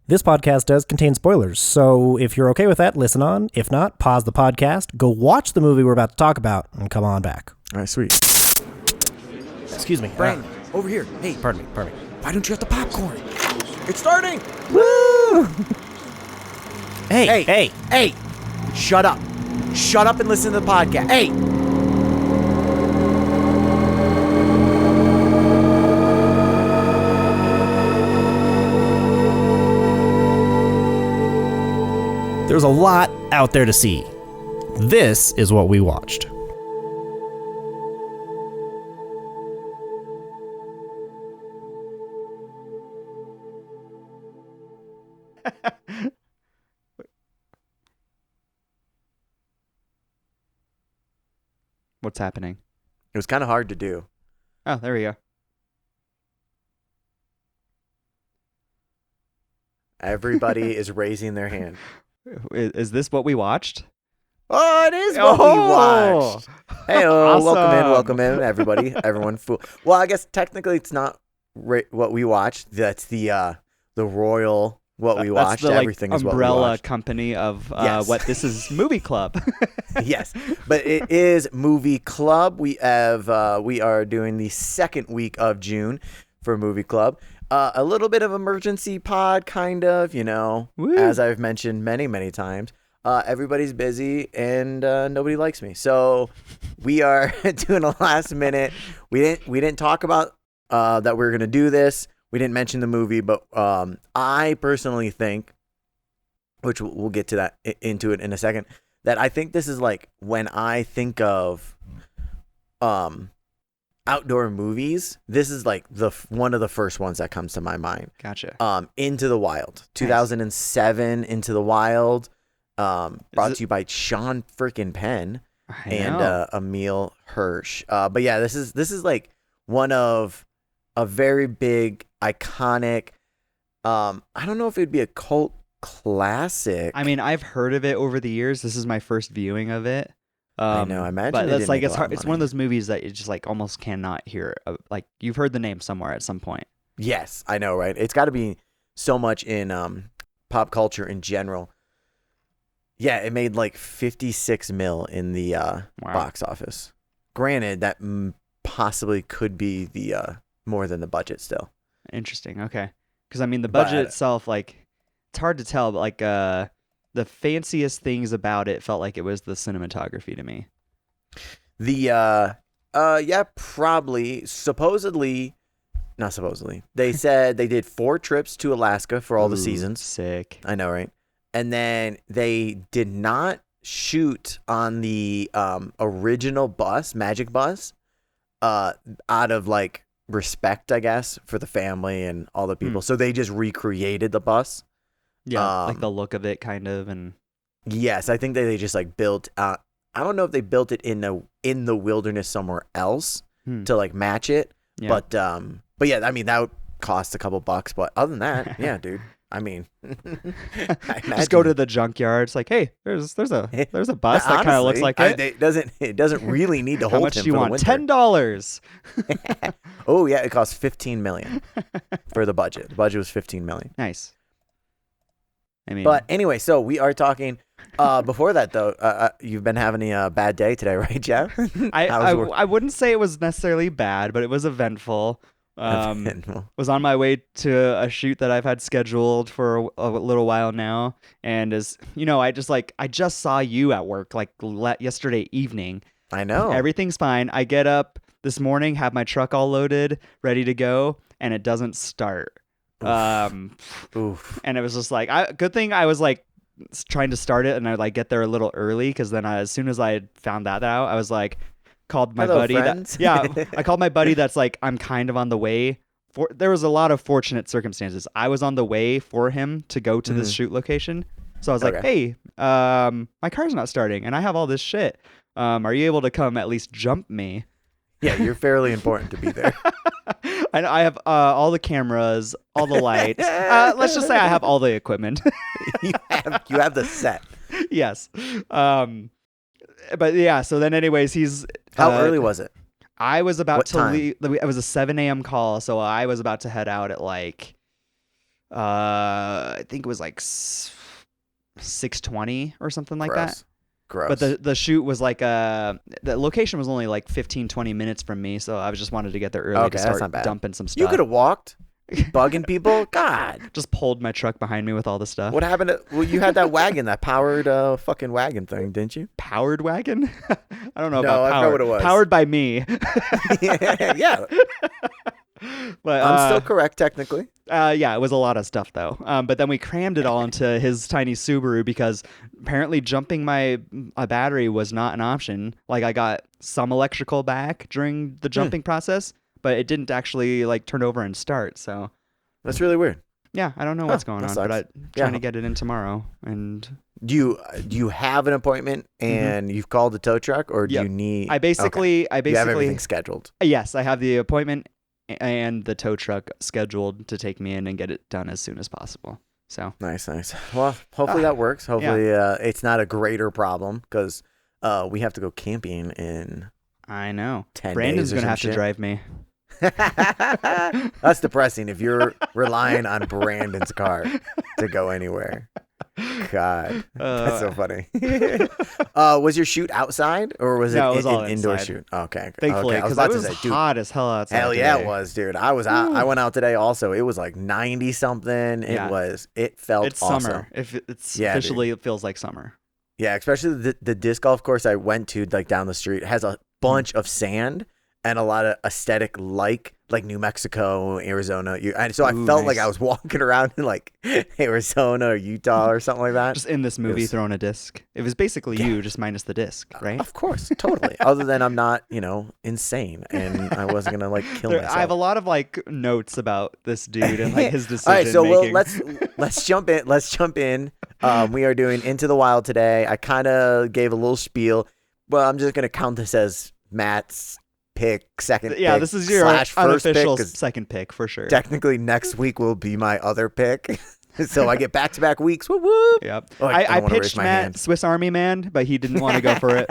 This podcast does contain spoilers, so if you're okay with that, listen on. If not, pause the podcast, go watch the movie we're about to talk about, and come on back. All right, sweet. Excuse me. Brandon, over here. Hey. Pardon me. Why don't you have the popcorn? It's starting! Woo! Hey! Shut up. Shut up and listen to the podcast. Hey! There's a lot out there to see. This is what we watched. What's happening? It was kind of hard to do. Oh, there we go. Everybody is raising their hand. Is this what we watched? Oh, it is what we watched. Hey, Awesome. welcome in, everybody. Everyone. Well, I guess technically it's not what we watched. That's the royal what we watched. That's the, Everything is what we umbrella watched. company of Yes. what this is movie club. Yes, but it is Movie Club. We are doing the second week of June for Movie Club. A little bit of emergency pod, kind of, Woo. as I've mentioned many times. Everybody's busy and nobody likes me, so we are doing a last minute. We didn't talk about that we were gonna do this. We didn't mention the movie, but I personally think, which we'll get to that into it in a second, that I think this is like when I think of outdoor movies, this is like one of the first ones that comes to my mind. Gotcha. Into the Wild, 2007, Into the Wild, brought to you by Sean freaking Penn and Emile Hirsch. But yeah, this is like one of a very big, iconic. I don't know if it'd be a cult classic. I mean, I've heard of it over the years. This is my first viewing of it. I know. I imagine, but it that's didn't like make a it's lot hard. of It's one of those movies that you just like almost cannot hear. Like you've heard the name somewhere at some point. Yes, I know, right? It's got to be so much in pop culture in general. Yeah, it made like 56 mil in the box office. Granted, that possibly could be the more than the budget still. Interesting. Okay, because I mean the budget itself, like it's hard to tell, but like the fanciest things about it felt like it was the cinematography to me. Yeah, probably. Not supposedly. They said they did 4 trips to Alaska for all the seasons. Sick. I know, right? And then they did not shoot on the original bus, Magic Bus, out of like respect, I guess, for the family and all the people. So they just recreated the bus. Yeah, like the look of it, kind of, and yes, I think they just like built. I don't know if they built it in the wilderness somewhere else to like match it. Yeah. But yeah, I mean that would cost a couple bucks. But other than that, yeah, dude. I mean, just go to the junkyard. It's like, hey, there's a bus that kind of looks like it. It doesn't really need to hold. How much him do you for want? the winter. $10. Oh yeah, it cost $15 million for the budget. The budget was $15 million. Nice. I mean, But anyway, so we are talking. Before that, though, you've been having a bad day today, right, Geoff? I wouldn't say it was necessarily bad, but it was eventful. Was on my way to a shoot that I've had scheduled for a little while now, and as you know, I just saw you at work like yesterday evening. I know. Everything's fine. I get up this morning, have my truck all loaded, ready to go, and it doesn't start. Oof. And it was just like, good thing I was like trying to start it, and I like get there a little early, because then as soon as I had found that out, I was like, called my buddy. I called my buddy. That's like, I'm kind of on the way. There was a lot of fortunate circumstances. I was on the way for him to go to this shoot location. So I was like, hey, my car's not starting and I have all this shit. Are you able to come at least jump me? Yeah, you're fairly important to be there. I have all the cameras, all the lights. Let's just say I have all the equipment. you have the set. Yes. But yeah, so then anyways, How early was it? I was about What to time? leave. It was a 7 a.m. call, so I was about to head out at like think it was like 6:20 or something like Gross. that. Gross. But the shoot was like the location was only like 15-20 minutes from me, so I just wanted to get there early Okay, to that's start not bad. dumping some stuff. You could have walked, bugging people. God. just pulled my truck behind me with all the stuff. What happened to? Well, you had that wagon, that powered fucking wagon thing, didn't you? Powered wagon? I don't know No, about I power. forgot what it was. Powered by me. Yeah. But I'm still correct technically. yeah, it was a lot of stuff though. But then we crammed it all into his tiny Subaru because apparently jumping a battery was not an option. Like I got some electrical back during the jumping process, but it didn't actually like turn over and start. So That's really weird. yeah, I don't know what's going that on, sucks. but I'm trying to get it in tomorrow. And Do you have an appointment and you've called the tow truck, or do Yep. you need? I basically you have everything scheduled. yes, I have the appointment and the tow truck scheduled to take me in and get it done as soon as possible. So Nice. Well, hopefully that works. Hopefully it's not a greater problem because we have to go camping in I know 10 Brandon's days or gonna have some to shit. drive me. That's depressing if you're relying on Brandon's car to go anywhere. God, that's so funny. Was your shoot outside or was No, it it was all an indoor inside. shoot? Okay, Thankfully, okay. I was because about it to was say, dude, hot as hell outside. hell yeah, today. it was, dude. I was out. I went out today also. It was like 90 something. Yeah. It felt It's awesome. summer. If it's Yeah, officially, it feels like summer. Yeah, especially the disc golf course I went to like down the street has a bunch of sand and a lot of aesthetic like New Mexico, Arizona. So I Ooh, felt like nice. I was walking around in like Arizona or Utah or something like that. Just in this movie, throwing a disc. It was basically you, just minus the disc, right? Of course, totally. Other than I'm not, insane and I wasn't gonna like kill myself. I have a lot of like notes about this dude and like his decision. All right, so making. let's jump in. Let's jump in. We are doing Into the Wild today. I kind of gave a little spiel, but I'm just gonna count this as Matt's pick, second Yeah, pick this is your / first unofficial pick, 'cause second pick for sure. technically next week will be my other pick. So I get back-to-back weeks. Whoop, whoop. Yep. Oh, I don't wanna raise pitched my Matt hand. Swiss Army Man, but he didn't want to go for it.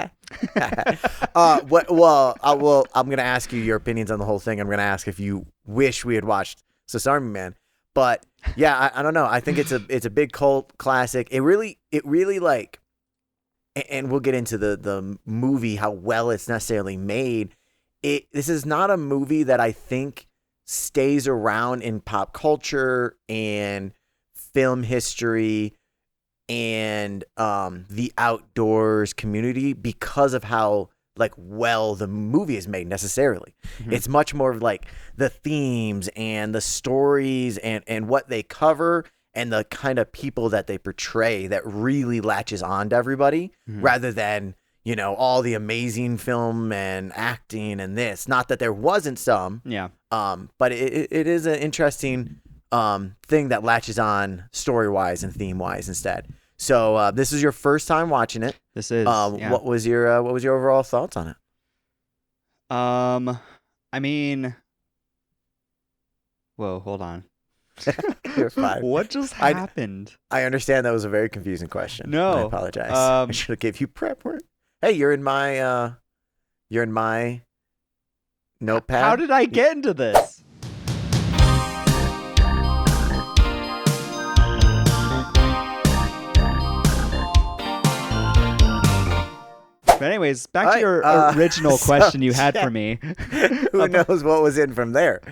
I'm gonna ask you your opinions on the whole thing. I'm gonna ask if you wish we had watched Swiss Army Man. But yeah, I don't know. I think it's a big cult classic. It really like, and we'll get into the movie, how well it's necessarily made. This is not a movie that I think stays around in pop culture and film history and the outdoors community because of how like well the movie is made necessarily. Mm-hmm. It's much more of like the themes and the stories and what they cover and the kind of people that they portray that really latches on to everybody rather than, all the amazing film and acting and this. Not that there wasn't some. Yeah. But it is an interesting thing that latches on story-wise and theme-wise instead. So this is your first time watching it. This is. Yeah. What was your overall thoughts on it? I mean, whoa, hold on. You're fine. What just happened? I understand that was a very confusing question. No. I apologize. I should have gave you prep work. Hey, you're in my notepad. How did I get into this? But anyways, back to your original question you had for me. Who knows what was in from there?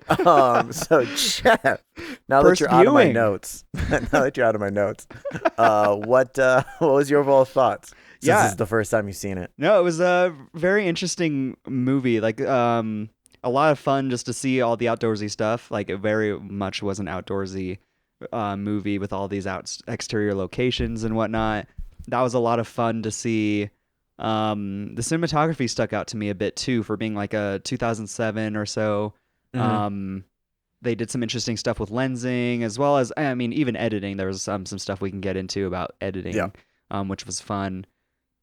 So Geoff, now that First you're out of my viewing. notes, what was your overall thoughts? Since Yeah. this is the first time you've seen it. No, it was a very interesting movie. Like, a lot of fun just to see all the outdoorsy stuff. Like, it very much was an outdoorsy movie with all these exterior locations and whatnot. That was a lot of fun to see. The cinematography stuck out to me a bit too for being like a 2007 or so. They did some interesting stuff with lensing as well as, I mean, even editing. There was some stuff we can get into about editing, which was fun.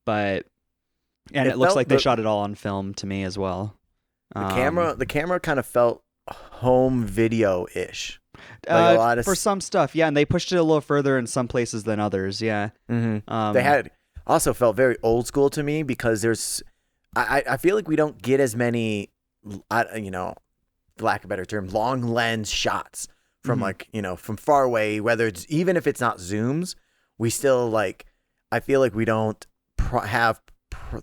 But it looks like they shot it all on film to me as well. The camera kind of felt home video-ish. Like a lot of for some stuff, yeah, and they pushed it a little further in some places than others, yeah. They had also felt very old school to me because I feel like we don't get as many, lack of a better term, long lens shots from like, you know, from far away, whether it's even if it's not zooms, we still like, I feel like we don't have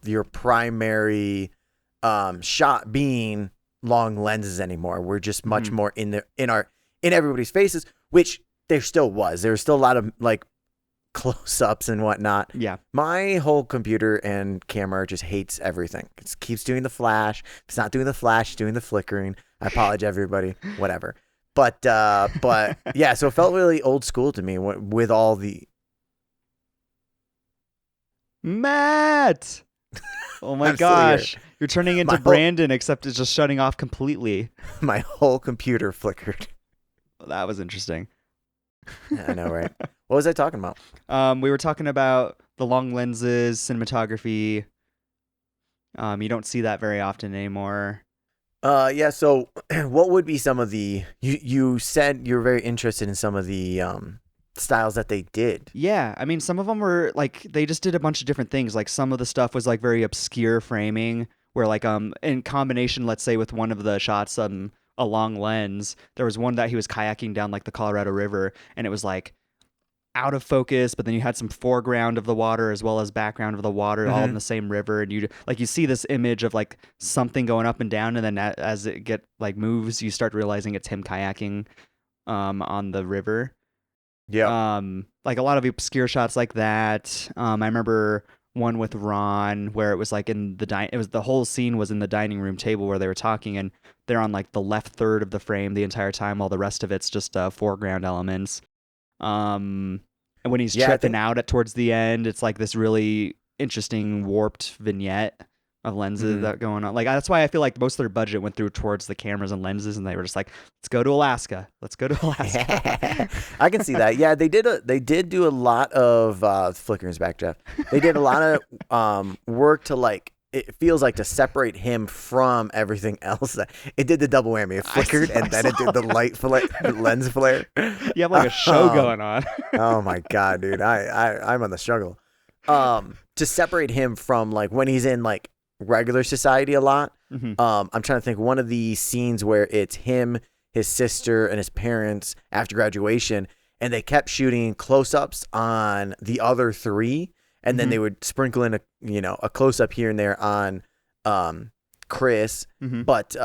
your primary shot being long lenses anymore. We're just much more in everybody's faces, which there still was. There was still a lot of like close-ups and whatnot. Yeah. My whole computer and camera just hates everything. It keeps doing the flash. If it's not doing the flash, it's doing the flickering. I apologize, everybody. Whatever. But yeah, so it felt really old school to me with all the Matt. Oh my gosh. You're turning into Brandon, except it's just shutting off completely. My whole computer flickered. Well, that was interesting. I know, right? What was I talking about? We were talking about the long lenses, cinematography. You don't see that very often anymore. Yeah, so what would be some of the you said you're very interested in some of the styles that they did. Yeah, I mean, some of them were like they just did a bunch of different things. Like some of the stuff was like very obscure framing, where like in combination, let's say with one of the shots a long lens, there was one that he was kayaking down like the Colorado River, and it was like out of focus, but then you had some foreground of the water as well as background of the water, all in the same river, and you see this image of like something going up and down, and then as it moves, you start realizing it's him kayaking on the river. Yeah. Like a lot of obscure shots like that. I remember one with Ron where it was like the whole scene was in the dining room table where they were talking, and they're on like the left third of the frame the entire time, while the rest of it's just foreground elements. And when he's tripping out towards the end, it's like this really interesting warped vignette of lenses that going on. Like that's why I feel like most of their budget went towards the cameras and lenses, and they were just like, let's go to Alaska. I can see that. Yeah, they did do a lot of flicker's back, Geoff. They did a lot of work to like. It feels like to separate him from everything else. It did the double whammy. It flickered and then it did the the lens flare. You have like a show going on. Oh my god, dude! I'm on the struggle. To separate him from like when he's in like regular society a lot. I'm trying to think one of the scenes where it's him, his sister, and his parents after graduation, and they kept shooting close-ups on the other three. And then they would sprinkle in a close up here and there on Chris, but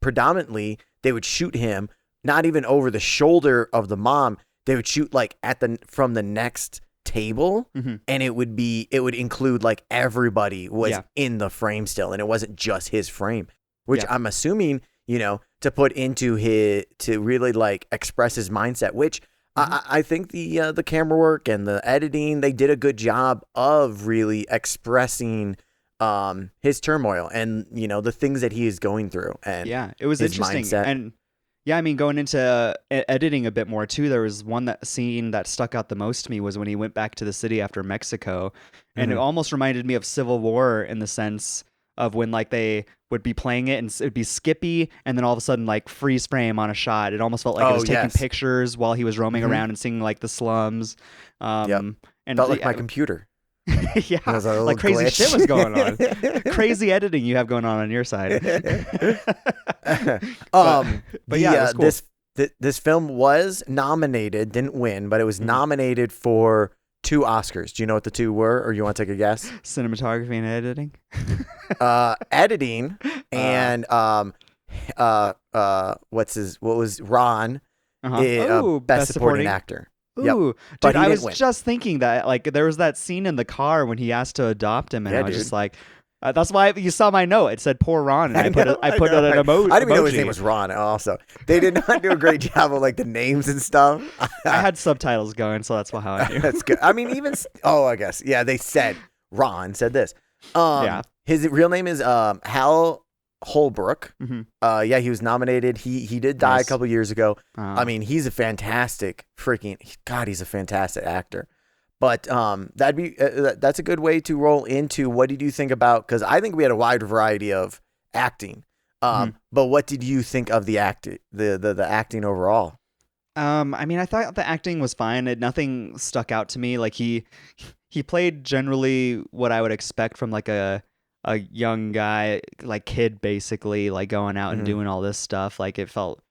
predominantly they would shoot him not even over the shoulder of the mom. They would shoot like from the next table, and it would include like everybody was in the frame still, and it wasn't just his frame, which I'm assuming to put into to really like express his mindset, which. I think the camera work and the editing, they did a good job of really expressing his turmoil and the things that he is going through. And it was interesting. Mindset. And I mean, going into editing a bit more too, there was one scene that stuck out the most to me was when he went back to the city after Mexico, and it almost reminded me of Civil War in the sense of when like they would be playing it and it'd be skippy and then all of a sudden like freeze frame on a shot. It almost felt like it was taking pictures while he was roaming around and seeing like the slums. And felt like my computer. Yeah, like crazy shit was going on. Crazy editing you have going on your side. But yeah, it was cool. This film was nominated, didn't win, but it was nominated for 2 Oscars. Do you know what the 2 were, or you want to take a guess? Cinematography and editing. Editing and what was Ron? Best supporting actor. Ooh, yep. Dude, But I was just thinking that like there was that scene in the car when he asked to adopt him, and I was just like. That's why you saw my note. It said "poor Ron," and I put an emoji. I didn't even know his name was Ron. Also, they did not do a great job of like the names and stuff. I had subtitles going, so that's how I knew. That's good. I mean, I guess they said Ron said this. His real name is Hal Holbrook. He was nominated. He did die a couple years ago. I mean, he's a fantastic he's a fantastic actor. But that's a good way to roll into what did you think about, because I think we had a wide variety of acting. But what did you think of the acting overall? I mean, I thought the acting was fine. Nothing stuck out to me. Like he played generally what I would expect from like a young guy, like kid basically, like going out and doing all this stuff. Like it felt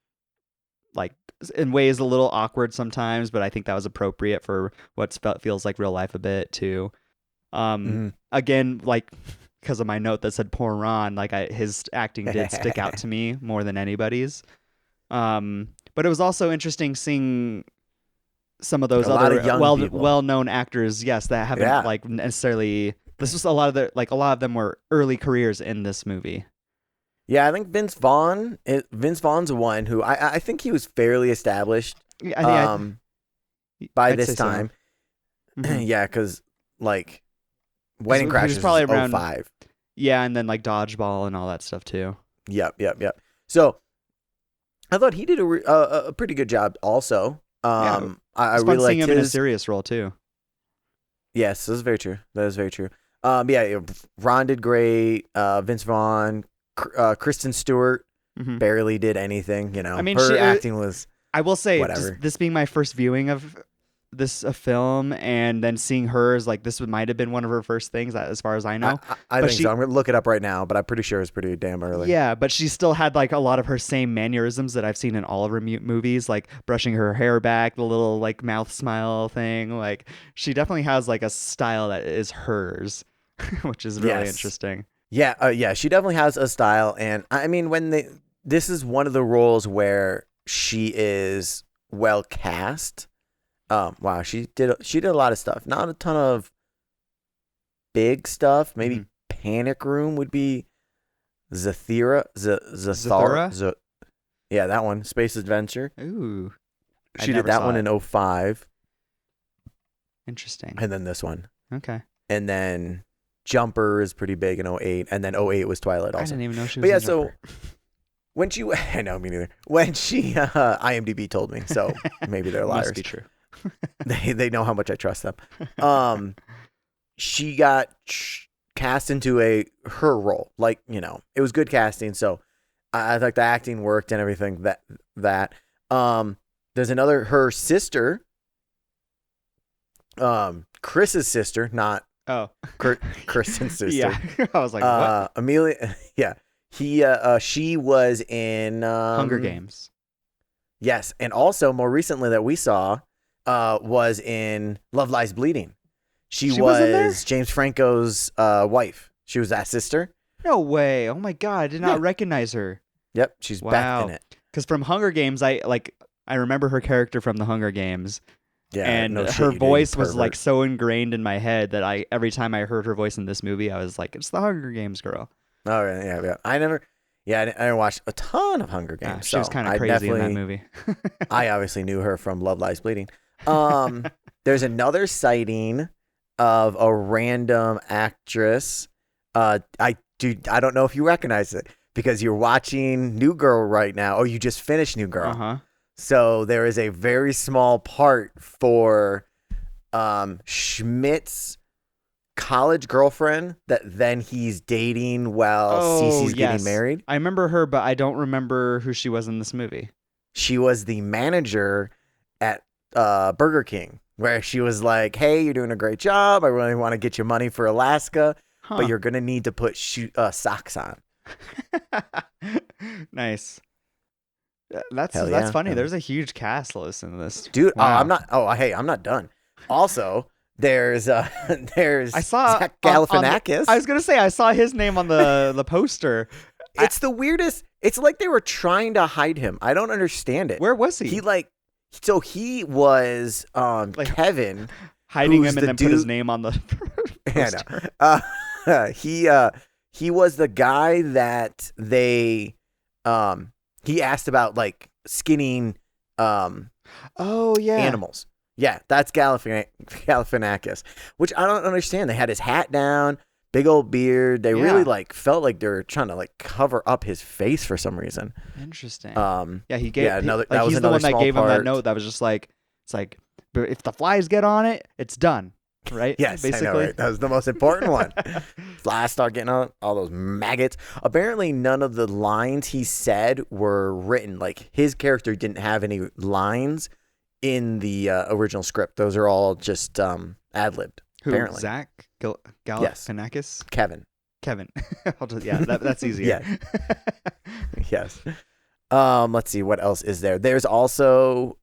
like in ways a little awkward sometimes, but I think that was appropriate for what feels like real life a bit too. Again, like because of my note that said poor Ron, like his acting did stick out to me more than anybody's. But it was also interesting seeing some of those other well-known actors, yes, that haven't like necessarily. This was a lot of them were early careers in this movie. Yeah, I think Vince Vaughn's one who I think he was fairly established by this time. So. Mm-hmm. Yeah, because like Wedding Crashers was probably around 05. Yeah, and then like Dodgeball and all that stuff too. Yep. So I thought he did a pretty good job also. I really liked him in a serious role too. Yes, that is very true. Ron did great. Vince Vaughn, Kristen Stewart barely did anything. I mean, her acting was. I will say, this being my first viewing of this film, and then seeing her as like this might have been one of her first things, as far as I know. I think so. I'm gonna look it up right now, but I'm pretty sure it's pretty damn early. Yeah, but she still had like a lot of her same mannerisms that I've seen in all of her movies, like brushing her hair back, the little like mouth smile thing. Like she definitely has like a style that is hers, which is really interesting. Yeah, she definitely has a style, and I mean this is one of the roles where she is well cast. Wow, she did a lot of stuff. Not a ton of big stuff. Maybe Panic Room would be Zathura. Yeah, that one. Space Adventure. Ooh. She did that one in 05. Interesting. And then this one. Okay. And then Jumper is pretty big in 08. And then 08 was Twilight also. I didn't even know she was in Jumper. When she... I know, me neither. When she... IMDb told me, so maybe they're liars. Must be true. They know how much I trust them. She got cast into her role. Like, it was good casting, so I thought the acting worked and everything that. There's her sister, Chris's sister, not Kristen's sister. Yeah. I was like, what? Amelia, yeah. She was in Hunger Games. Yes, and also more recently that we saw was in Love Lies Bleeding. She was James Franco's wife. She was that sister. No way. Oh my God. I did not recognize her. Yep. She's back in it. Because from Hunger Games, I remember her character from the Hunger Games. Yeah. And her voice was like so ingrained in my head that every time I heard her voice in this movie, I was like, it's the Hunger Games girl. Oh, yeah. I didn't watch a ton of Hunger Games. She was kind of crazy in that movie. I obviously knew her from Love Lies Bleeding. There's another sighting of a random actress. I don't know if you recognize it because you're watching New Girl right now. Oh, you just finished New Girl. Uh-huh. So there is a very small part for Schmidt's college girlfriend that then he's dating while Cece's getting married. I remember her, but I don't remember who she was in this movie. She was the manager at Burger King, where she was like, hey, you're doing a great job. I really want to get you money for Alaska, but you're going to need to put socks on. Nice. That's funny. There's a huge cast list in this. Dude, wow. I'm not done. Also, there's I saw Zach Galifianakis. I was going to say, I saw his name on the poster. It's the weirdest. It's like they were trying to hide him. I don't understand it. Where was he? He was Kevin, hiding him and then put his name on the poster. He was the guy that they he asked about like skinning animals. Yeah, that's Galifianakis, which I don't understand. They had his hat down, big old beard. They really felt like they were trying to cover up his face for some reason. Interesting. He's the one that gave him that note that was just like, it's like, if the flies get on it, it's done. Right? Yes, basically. I know, right? That was the most important one. Flies start getting on all those maggots. Apparently, none of the lines he said were written. Like his character didn't have any lines in the original script. Those are all just ad-libbed. Who? Apparently. Zach Galifianakis? Yes. Kevin. That's easier. Yes. Let's see, what else is there? There's also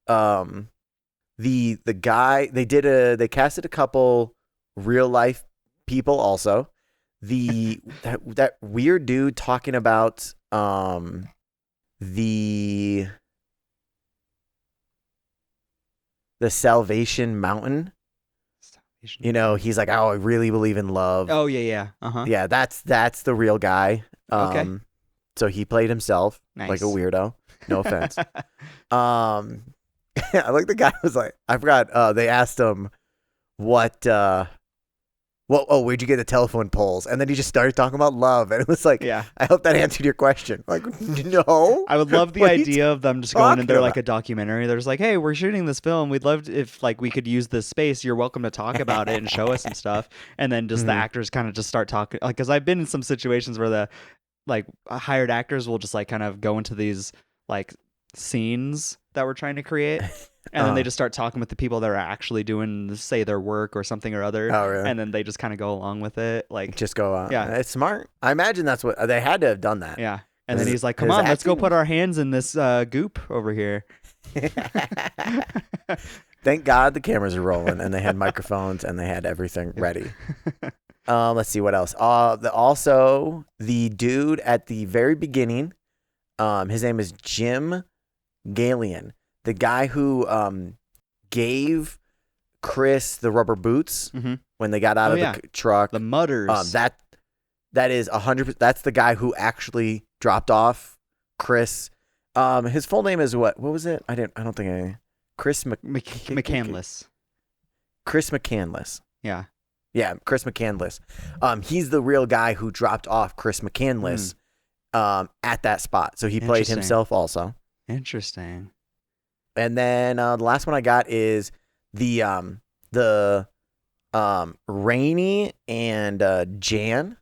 the guy they casted a couple real life people also. That weird dude talking about the Salvation Mountain. You know, he's like, oh, I really believe in love. Oh yeah. Uh-huh. Yeah, that's the real guy. Okay. So he played himself Nice. like a weirdo. No offense. I like the guy was like, I forgot. They asked him where'd you get the telephone poles? And then he just started talking about love, and it was like, Yeah. I hope that answered your question. Like, no. I would love the What are you idea of them just going in there talking like a documentary. They're just like, hey, we're shooting this film. We'd love if like we could use this space. You're welcome to talk about it and show us some stuff. And then just the actors kind of just start talking. Like, because I've been in some situations where the like hired actors will just like kind of go into these like scenes that we're trying to create. And then they just start talking with the people that are actually doing, say, their work or something or other. Oh, really? And then they just kind of go along with it. Like, Just go on. Yeah. It's smart. I imagine that's what they had to have done that. yeah. And then His- he's like, come his on, let's go acting- put our hands in this goop over here. Thank God the cameras are rolling and they had microphones and they had everything ready. Let's see what else. Also, the dude at the very beginning, his name is Jim Galeon, the guy who gave Chris the rubber boots when they got out of the truck. The mudders. That is 100%. That's the guy who actually dropped off Chris. His full name is what? What was it? I don't think I. Chris McCandless. Chris McCandless. Yeah. Yeah, Chris McCandless. He's the real guy who dropped off Chris McCandless at that spot. So he played Interesting. himself also. Interesting. And then the last one I got is the Rainey and Jan.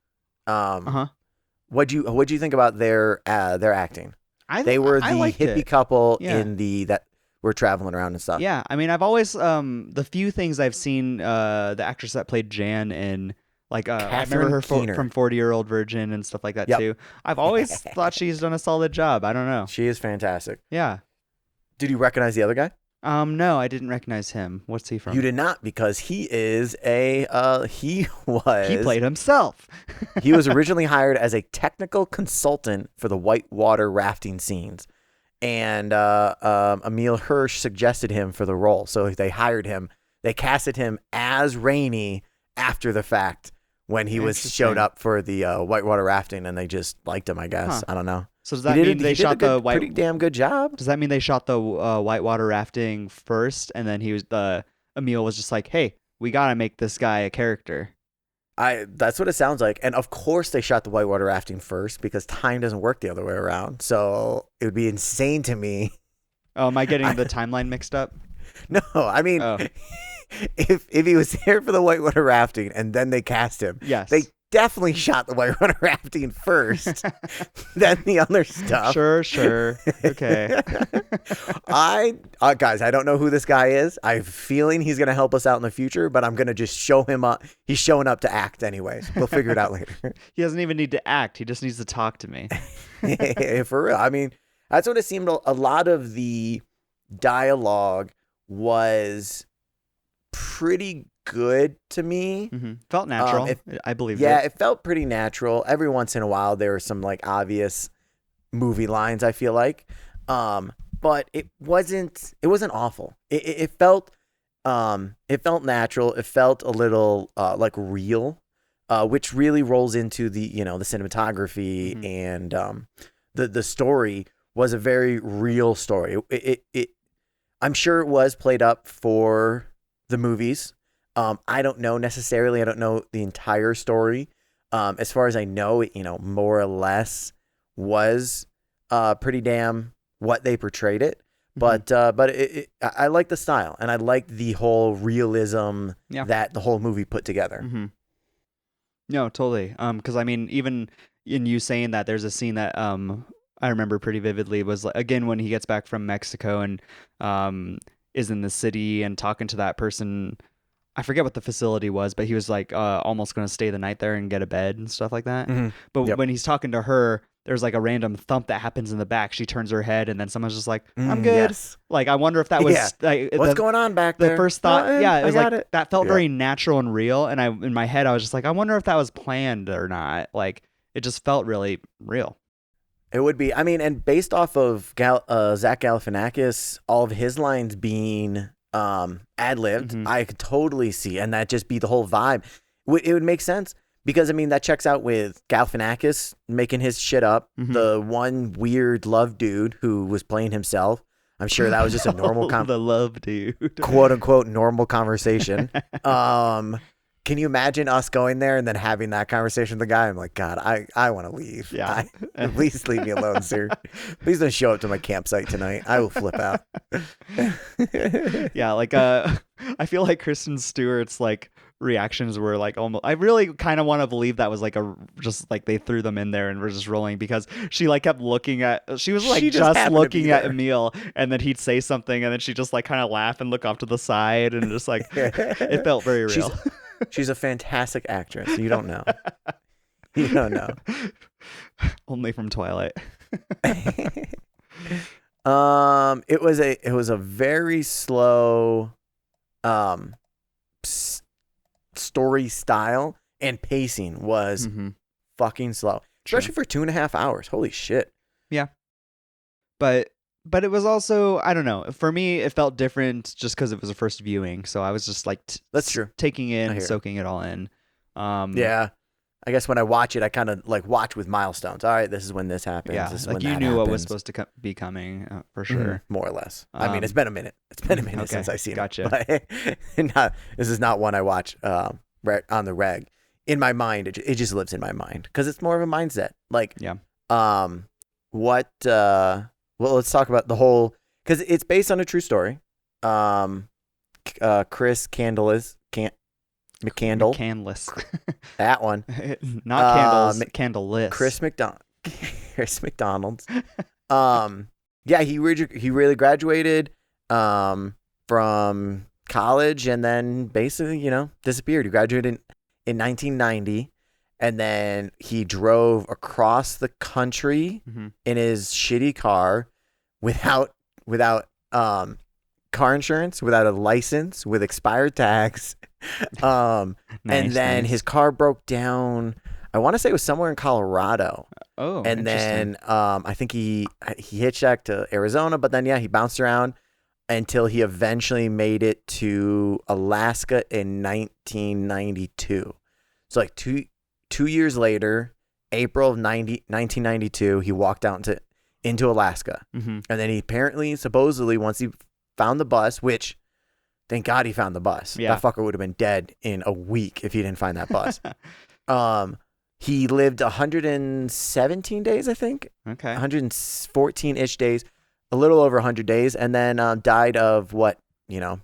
What'd you think about their acting? They were the hippie couple in that were traveling around and stuff. Yeah, I mean, I've always the few things I've seen the actress that played Jan in, like I remember her from 40-Year-Old Virgin and stuff like that too. I've always thought she's done a solid job. I don't know. She is fantastic. Yeah. Did you recognize the other guy? No, I didn't recognize him. What's he from? You did not, because he is he played himself. He was originally hired as a technical consultant for the whitewater rafting scenes. And Emile Hirsch suggested him for the role. So they hired him. They casted him as Rainey after the fact when he showed up for the whitewater rafting, and they just liked him, I guess. I don't know. So does that mean they shot the pretty damn good job? Does that mean they shot the whitewater rafting first, and then Emile was just like, "Hey, we gotta make this guy a character." That's what it sounds like. And of course they shot the whitewater rafting first, because time doesn't work the other way around. So it would be insane to me. Oh, am I getting the timeline mixed up? No, I mean, if he was there for the whitewater rafting and then they cast him, yes, they definitely shot the whitewater rafting first, then the other stuff. Sure. Okay. Guys, I don't know who this guy is. I have a feeling he's going to help us out in the future, but I'm going to just show him up. He's showing up to act anyways. We'll figure it out later. He doesn't even need to act. He just needs to talk to me. For real. I mean, that's what it seemed. A lot of the dialogue was pretty good to me. Felt natural. I believe. Yeah, it felt pretty natural. Every once in a while, there were some like obvious movie lines, I feel like, but it wasn't awful. It felt natural. It felt a little like real, which really rolls into the the cinematography and the story was a very real story. I'm sure it was played up for the movies. I don't know necessarily. I don't know the entire story. As far as I know, it more or less was pretty damn what they portrayed it. But I like the style, and I like the whole realism that the whole movie put together. No, totally. Because I mean, even in you saying that, there's a scene that I remember pretty vividly was again when he gets back from Mexico and is in the city and talking to that person. I forget what the facility was, but he was like almost going to stay the night there and get a bed and stuff like that. But when he's talking to her, there's like a random thump that happens in the back. She turns her head, and then someone's just like, "I'm good." Yes. Like, I wonder if that was like, what's going on back there. The first thought, it was like that felt Yeah. very natural and real. And in my head, I was just like, I wonder if that was planned or not. Like, it just felt really real. It would be. I mean, and based off of Zach Galifianakis, all of his lines being ad-libbed, I could totally see, and that just be the whole vibe. It would make sense because, I mean, that checks out with Galifianakis making his shit up, the one weird love dude who was playing himself. I'm sure that was just a normal the love dude, quote unquote normal conversation. Can you imagine us going there and then having that conversation with the guy? I'm like, God, I want to leave. Yeah. Please leave me alone, sir. Please don't show up to my campsite tonight. I will flip out. Yeah, like I feel like Kristen Stewart's like reactions were like almost. I really kind of want to believe that was like just like they threw them in there and were just rolling because she like kept looking at. She was like just looking at Emile, and then he'd say something, and then she just like kind of laugh and look off to the side, and just like it felt very real. She's a fantastic actress. You don't know. You don't know. Only from Twilight. It was a very slow story style, and pacing was fucking slow, especially for 2.5 hours. Holy shit. Yeah. But it was also, I don't know, for me it felt different just because it was a first viewing, so I was just like that's true, taking in, soaking it all in. Yeah, I guess when I watch it, I kind of like watch with milestones. All right, this is when this happens. Yeah, this is like when you that knew happens. what was supposed to be coming for sure. More or less. I mean, it's been a minute. It's been a minute okay. since I've seen Gotcha. it. But this is not one I watch on the reg. In my mind, it just lives in my mind because it's more of a mindset. Like, well, let's talk about the whole, because it's based on a true story. Chris McCandless. That one. Not candles, candleless. Chris McDonald's. Yeah, he really graduated from college and then basically, disappeared. He graduated in 1990, and then he drove across the country in his shitty car without car insurance, without a license, with expired tags. And then his car broke down. I want to say it was somewhere in Colorado. Oh, and then I think he hitchhiked to Arizona, but then he bounced around until he eventually made it to Alaska in 1992. So like two years later, April of 1992, he walked out into Alaska. And then he supposedly, once he found the bus, which thank God he found the bus. Yeah. That fucker would have been dead in a week if he didn't find that bus. He lived 117 days, I think. Okay. 114-ish days, a little over 100 days, and then died of what, the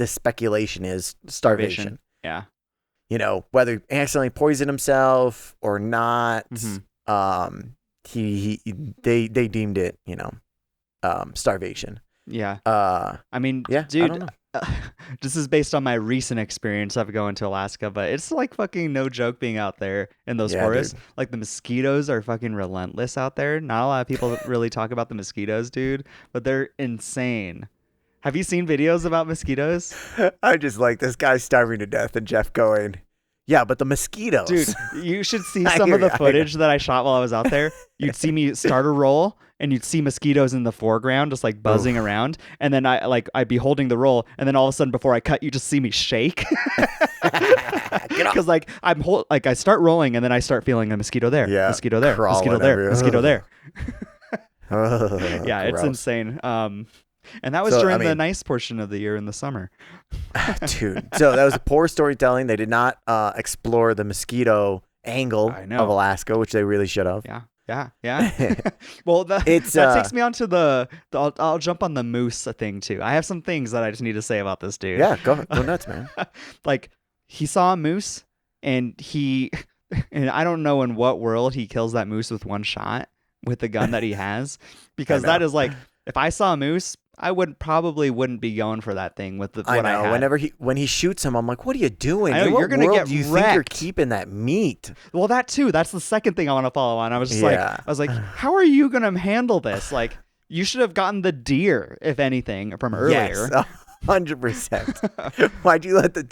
speculation is starvation. Yeah. Whether he accidentally poisoned himself or not, they deemed it, starvation. Yeah. I mean, yeah, dude, I don't know. This is based on my recent experience of going to Alaska, but it's like fucking no joke being out there in those forests. Dude. Like the mosquitoes are fucking relentless out there. Not a lot of people really talk about the mosquitoes, dude, but they're insane. Have you seen videos about mosquitoes? I just like this guy starving to death and Geoff going, yeah, but the mosquitoes. Dude, you should see some of the footage that I shot while I was out there. You'd see me start a roll, and you'd see mosquitoes in the foreground just like buzzing around. And then I'd be holding the roll, and then all of a sudden before I cut, you just see me shake. Because like I start rolling, and then I start feeling a mosquito there. Yeah, mosquito there. Mosquito there. Everywhere. Mosquito there. Yeah, gross. It's insane. And that was during the nice portion of the year in the summer. Dude, so that was poor storytelling. They did not explore the mosquito angle of Alaska, which they really should have. Yeah. Well, that takes me on to I'll jump on the moose thing too. I have some things that I just need to say about this dude. Yeah, go nuts, man. Like, he saw a moose, and and I don't know in what world he kills that moose with one shot with the gun that he has, because that is like, if I saw a moose, I wouldn't be going for that thing with what I had. When he shoots him, I'm like, what are you doing? I know, In what you're gonna world get do you wrecked. think you're keeping that meat? Well, that too. That's the second thing I want to follow on. I was just Yeah. how are you gonna handle this? Like, you should have gotten the deer, if anything, from earlier. Yes, 100%. Why'd you let the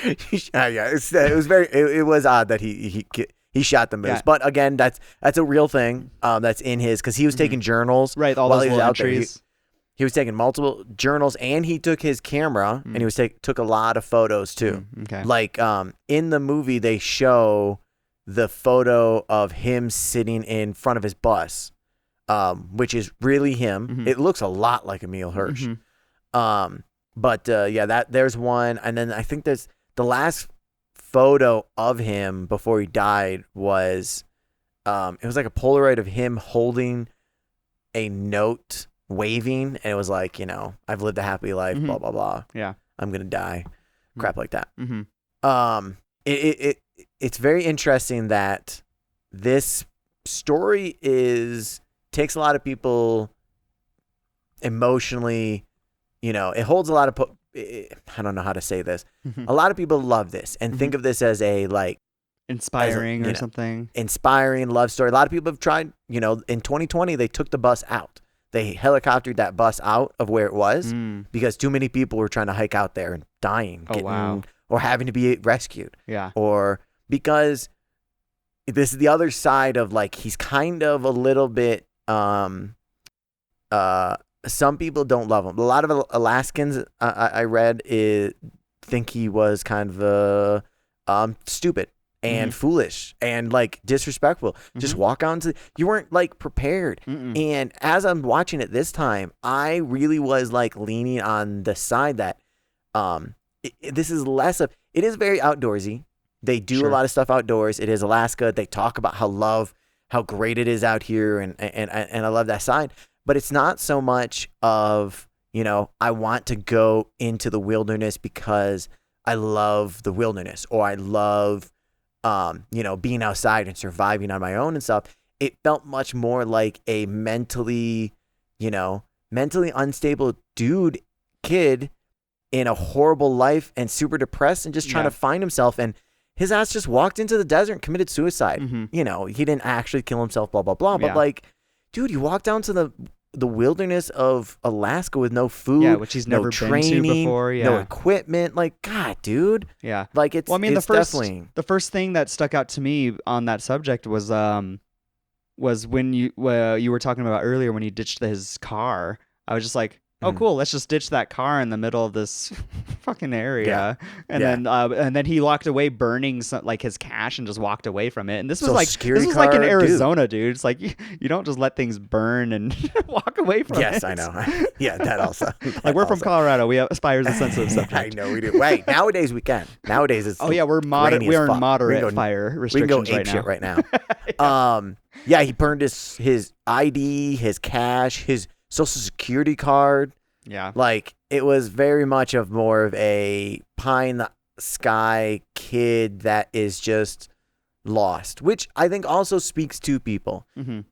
it was very. It was odd that he shot the moose, Yeah. but again, that's a real thing. That's in his, because he was taking journals, Right, all while those he was little out there. entries. He was taking multiple journals, and he took his camera and he was took a lot of photos too. Okay. Like in the movie, they show the photo of him sitting in front of his bus, which is really him. It looks a lot like Emile Hirsch. But there's one, and then I think there's the last photo of him before he died was, it was like a Polaroid of him holding a note, waving, and it was like, I've lived a happy life, blah blah blah. Yeah, I'm gonna die, crap like that. It's very interesting that this story takes a lot of people emotionally. It holds a lot of. I don't know how to say this. A lot of people love this and think of this as a inspiring or something. Inspiring love story. A lot of people have tried. In 2020, they took the bus out. They helicoptered that bus out of where it was because too many people were trying to hike out there and dying, or having to be rescued. Yeah. Or because this is the other side of he's kind of a little bit. Some people don't love him. A lot of Alaskans I read think he was kind of stupid and foolish and disrespectful. Just walk out into you weren't prepared. And as I'm watching it this time, I really was leaning on the side that this is less of. It is very outdoorsy. They do a lot of stuff outdoors. It is Alaska. They talk about how great it is out here, and I love that side. But it's not so much of, I want to go into the wilderness because I love the wilderness, or I love, being outside and surviving on my own and stuff. It felt much more like a mentally unstable kid in a horrible life and super depressed and just trying to find himself. And his ass just walked into the desert and committed suicide. He didn't actually kill himself, blah, blah, blah. But dude, you walk down to the wilderness of Alaska with no food, which he's no never training, been to before, no equipment. God, dude. Yeah. It's, well, I mean, it's the first thing that stuck out to me on that subject was when you were talking about earlier when he ditched his car. I was just like, oh, cool. Let's just ditch that car in the middle of this fucking area. And then he walked away burning his cash and just walked away from it. And this was in Arizona, dude. It's like you don't just let things burn and walk away from it. Yes, I know. Yeah, that also. We're from Colorado. We have fire's a sensitive subject. I know we do. Wait, nowadays we can. Nowadays it's we're we are in moderate fire restrictions we can go ape shit right now. He burned his ID, his cash, his Social Security card. Yeah. It was very much of more of a pie in the sky kid that is just lost, which I think also speaks to people.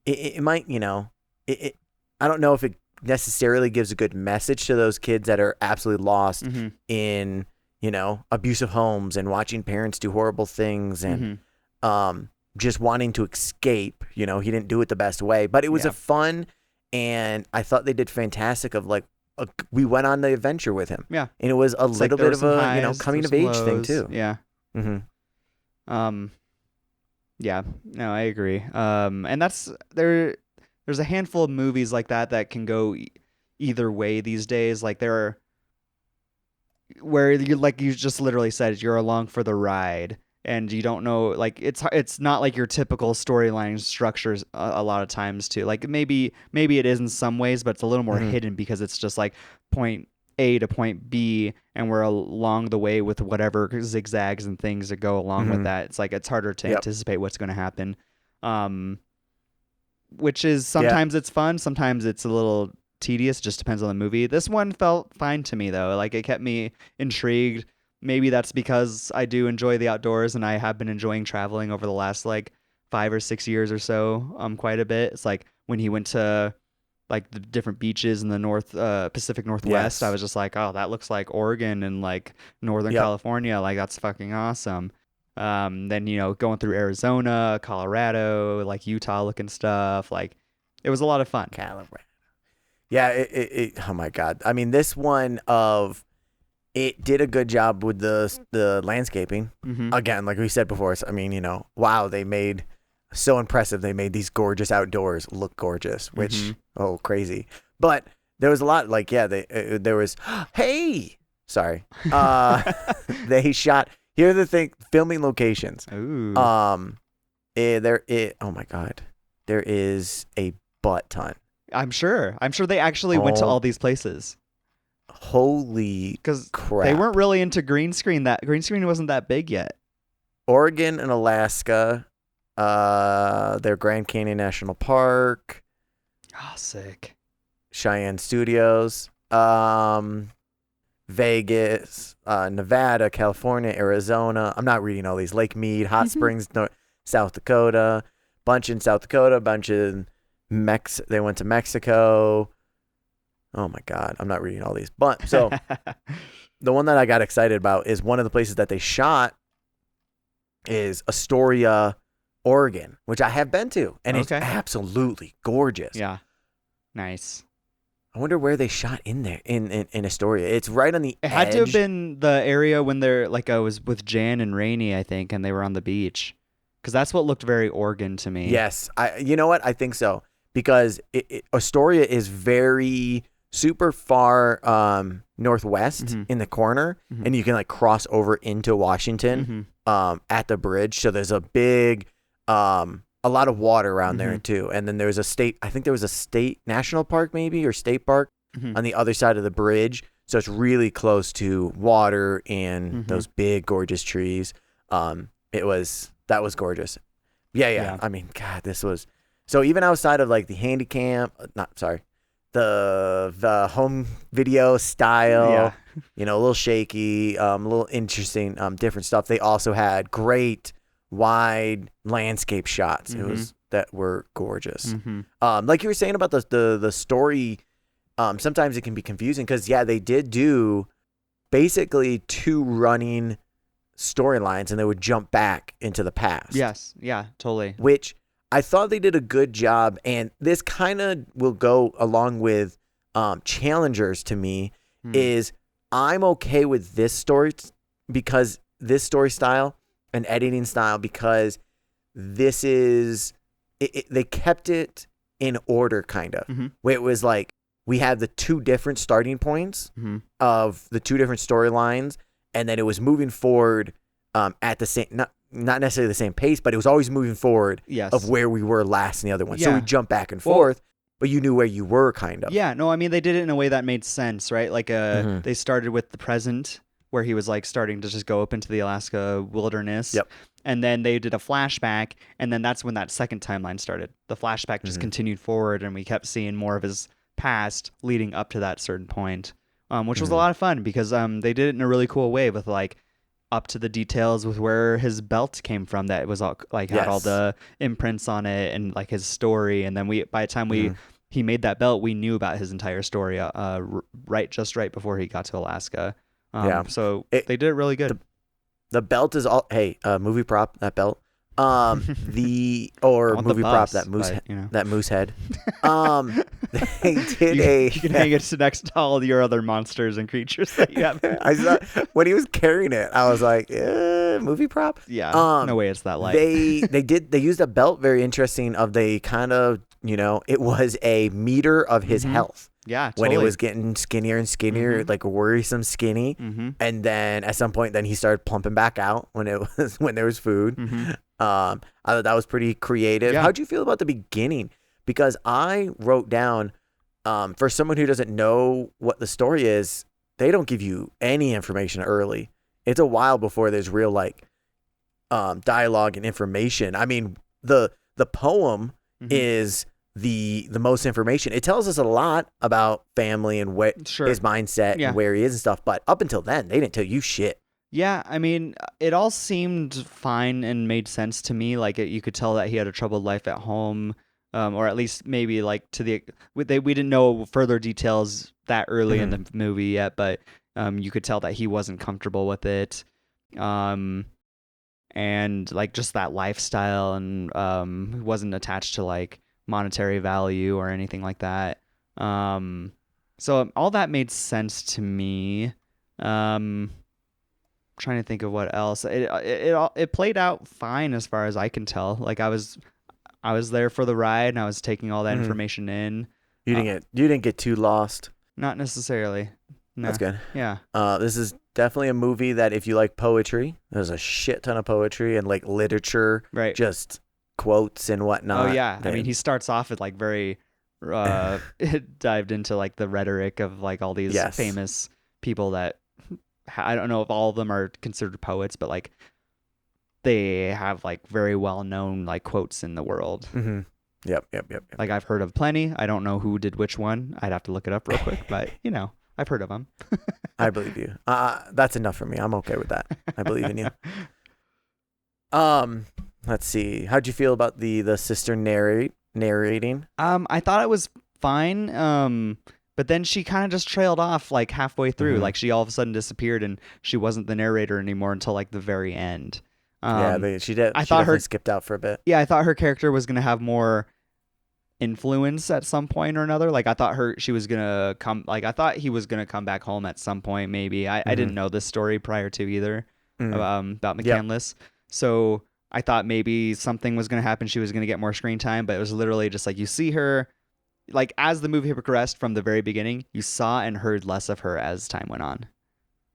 It might, I don't know if it necessarily gives a good message to those kids that are absolutely lost in, abusive homes and watching parents do horrible things and just wanting to escape. He didn't do it the best way, but it was a fun. And I thought they did fantastic of we went on the adventure with him. Yeah. And it was a little bit of a, coming of age thing too. Yeah. Yeah, no, I agree. And there's a handful of movies like that can go either way these days. There are where you you just literally said, you're along for the ride. And you don't know, it's not like your typical storyline structures a lot of times too. Maybe it is in some ways, but it's a little more hidden because it's just point A to point B, and we're along the way with whatever zigzags and things that go along with that. It's harder to anticipate what's going to happen. Which is sometimes it's fun, sometimes it's a little tedious. Just depends on the movie. This one felt fine to me though. It kept me intrigued. Maybe that's because I do enjoy the outdoors and I have been enjoying traveling over the last 5 or 6 years or so, quite a bit. It's when he went to like the different beaches in the Pacific Northwest. Yes. I was just like, oh, that looks like Oregon and like Northern California. Like that's fucking awesome. Then going through Arizona, Colorado, like Utah looking stuff. Like it was a lot of fun. Colorado. Yeah. Oh my God. I mean, this one it did a good job with the landscaping. Mm-hmm. Again, like we said before. I mean, wow, they made so impressive. They made these gorgeous outdoors look gorgeous, which crazy. But there was a lot like there was sorry. They shot. Here are the thing, filming locations. Ooh. Oh my God, there is a butt ton. I'm sure they actually went to all these places. Holy crap. They weren't really into green screen. That green screen wasn't that big yet. Oregon and Alaska, their Grand Canyon National Park. Oh, sick. Cheyenne Studios, Vegas, Nevada, California, Arizona. I'm not reading all these. Lake Mead, Hot Springs, South Dakota, bunch in South Dakota, bunch in they went to Mexico. Oh my God, I'm not reading all these. But so the one that I got excited about is one of the places that they shot is Astoria, Oregon, which I have been to, and it's absolutely gorgeous. Yeah, nice. I wonder where they shot in there in Astoria. It's right on the edge. It had to have been the area when they're like I was with Jan and Rainey, I think, and they were on the beach, because that's what looked very Oregon to me. Yes, you know what? I think so, because Astoria is very super far northwest in the corner, and you can like cross over into Washington at the bridge. So there's a big a lot of water around there too. And then there's I think there was a state national park maybe, or state park on the other side of the bridge. So it's really close to water and those big gorgeous trees. That was gorgeous. Yeah. I mean, God, this was so even outside of like the the home video style, a little shaky, a little interesting, different stuff. They also had great wide landscape shots. It was that were gorgeous. Like you were saying about the story, sometimes it can be confusing because they did do basically two running storylines and they would jump back into the past. Yes. Yeah, totally. Which I thought they did a good job, and this kind of will go along with challengers to me, is I'm okay with this story because this story style and editing style, because this is they kept it in order kind of, where it was like we had the two different starting points of the two different storylines, and then it was moving forward at the same not necessarily the same pace, but it was always moving forward of where we were last in the other one. So we jumped back and forth, but you knew where you were kind of. Yeah, no, I mean, they did it in a way that made sense, right? Like they started with the present, where he was like starting to just go up into the Alaska wilderness. Yep. And then they did a flashback, and then that's when that second timeline started. The flashback just continued forward, and we kept seeing more of his past leading up to that certain point, which was a lot of fun because they did it in a really cool way with like up to the details with where his belt came from, that it was all like had all the imprints on it and like his story. And then by the time he made that belt, we knew about his entire story right before he got to Alaska. So they did it really good. The belt is all movie prop, that belt. Movie prop, that moose, that moose head. They did you can hang it next to all your other monsters and creatures that you have. I saw when he was carrying it, I was like, movie prop. Yeah, no way it's that light. They used a belt very interesting. They kind of it was a meter of his health. Yeah, totally. When it was getting skinnier and skinnier, like worrisome skinny, and then at some point, then he started plumping back out when there was food. I thought that was pretty creative. Yeah. How'd you feel about the beginning? Because I wrote down, for someone who doesn't know what the story is, they don't give you any information early. It's a while before there's real dialogue and information. I mean, the poem is the most information. It tells us a lot about family and what his mindset and where he is and stuff. But up until then, they didn't tell you shit. Yeah, I mean, it all seemed fine and made sense to me. Like you could tell that he had a troubled life at home. or at least maybe like we didn't know further details that early in the movie yet, but you could tell that he wasn't comfortable with it, and like just that lifestyle, and wasn't attached to like monetary value or anything like that. So all that made sense to me. Trying to think of what else. It played out fine as far as I can tell. Like I was there for the ride, and I was taking all that information in. You didn't get too lost. Not necessarily. No. That's good. Yeah. This is definitely a movie that if you like poetry, there's a shit ton of poetry and like literature, right? Just quotes and whatnot. Oh yeah. I mean, he starts off with like very dived into like the rhetoric of like all these famous people that I don't know if all of them are considered poets, but like they have like very well known like quotes in the world. Mm-hmm. Yep. Like I've heard of plenty. I don't know who did which one. I'd have to look it up real quick, but you know, I've heard of them. I believe you. That's enough for me. I'm okay with that. I believe in you. Let's see. How'd you feel about the sister narrating? I thought it was fine. But then she kind of just trailed off like halfway through. Mm-hmm. Like she all of a sudden disappeared, and she wasn't the narrator anymore until like the very end. She did. I thought her skipped out for a bit. Yeah, I thought her character was gonna have more influence at some point or another. Like I thought she was gonna come. Like I thought he was gonna come back home at some point. Maybe I didn't know this story prior to either. About McCandless. Yep. So I thought maybe something was gonna happen. She was gonna get more screen time, but it was literally just like you see her. Like as the movie progressed from the very beginning, you saw and heard less of her as time went on.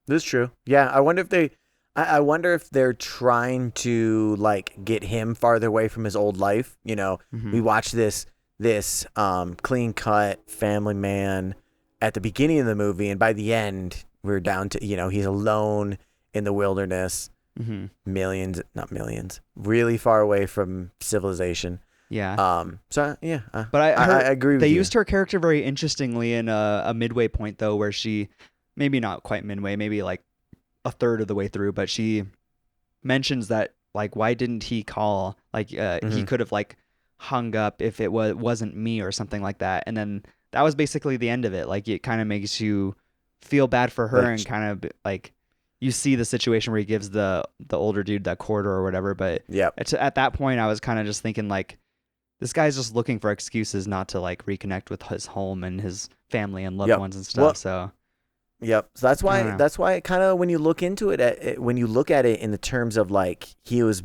This is true. Yeah, I wonder if they're trying to like get him farther away from his old life. You know, we watched this clean cut family man at the beginning of the movie, and by the end, we're down to he's alone in the wilderness, really far away from civilization. Yeah. So yeah. But I agree with you. They you. used her character very interestingly in a midway point though, where she maybe not quite midway, maybe like a third of the way through, but she mentions that like why didn't he call? Like he could have like hung up if it wasn't me or something like that. And then that was basically the end of it. Like it kind of makes you feel bad for her and kind of like you see the situation where he gives the older dude that quarter or whatever. But at that point I was kind of just thinking like, this guy's just looking for excuses not to like reconnect with his home and his family and loved ones and stuff. So that's why kind of when you look into it, when you look at it in the terms of like he was,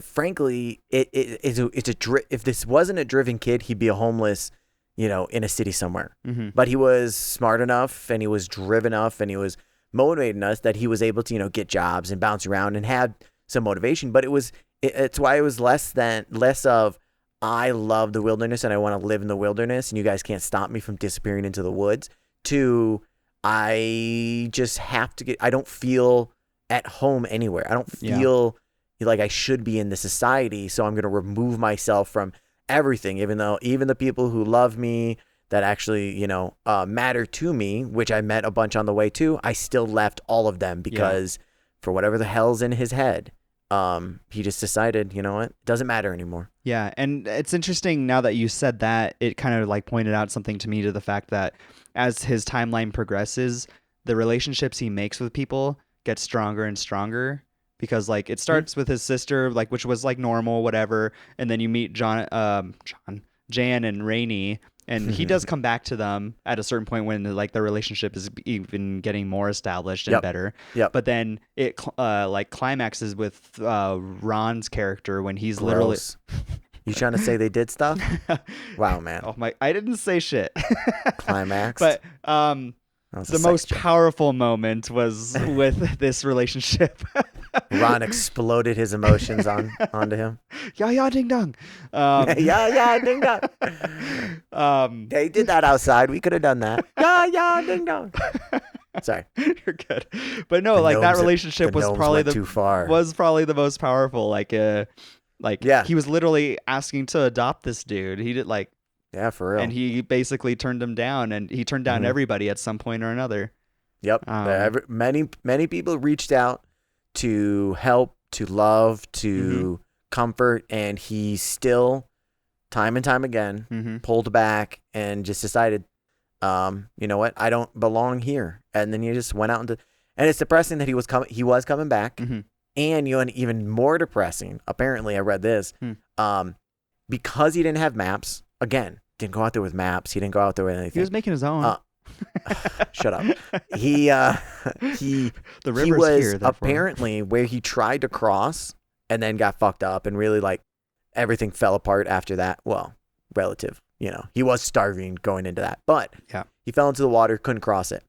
frankly, if this wasn't a driven kid, he'd be a homeless, in a city somewhere. But he was smart enough and he was driven enough and he was motivated enough that he was able to get jobs and bounce around and had some motivation. But it's why it was less of I love the wilderness and I want to live in the wilderness and you guys can't stop me from disappearing into the woods, to I just have to I don't feel at home anywhere. I don't feel like I should be in the society, so I'm going to remove myself from everything, even the people who love me, that actually, matter to me, which I met a bunch on the way too, I still left all of them because for whatever the hell's in his head, he just decided, you know what, it doesn't matter anymore. Yeah, and it's interesting now that you said that, it kind of like pointed out something to me, to the fact that as his timeline progresses, the relationships he makes with people get stronger and stronger, because like it starts with his sister, like, which was like normal, whatever, and then you meet Jan and Rainey, and he does come back to them at a certain point when like their relationship is even getting more established and better. But then it like climaxes with Ron's character when he's literally. You trying to say they did stuff? Wow, man. Oh my! I didn't say shit. Climax. But the most powerful moment was with this relationship. Ron exploded his emotions onto him. Yeah, ding dong. Yeah, ding dong. They did that outside. We could have done that. Yeah, ding dong. Sorry, you're good. But no, like that relationship was probably too far. Was probably the most powerful. Like he was literally asking to adopt this dude. He did like. Yeah, for real. And he basically turned him down, and he turned down everybody at some point or another. Yep. Many people reached out to help, to love, to comfort, and he still time and time again, pulled back and just decided, you know what? I don't belong here. And then he just went out into, and it's depressing that he was coming back. And even more depressing, apparently I read this, because he didn't have maps, again, didn't go out there with maps. He didn't go out there with anything. He was making his own. Shut up. He was here, apparently where he tried to cross and then got fucked up and really like everything fell apart after that. Well, relative, he was starving going into that, but he fell into the water, couldn't cross it.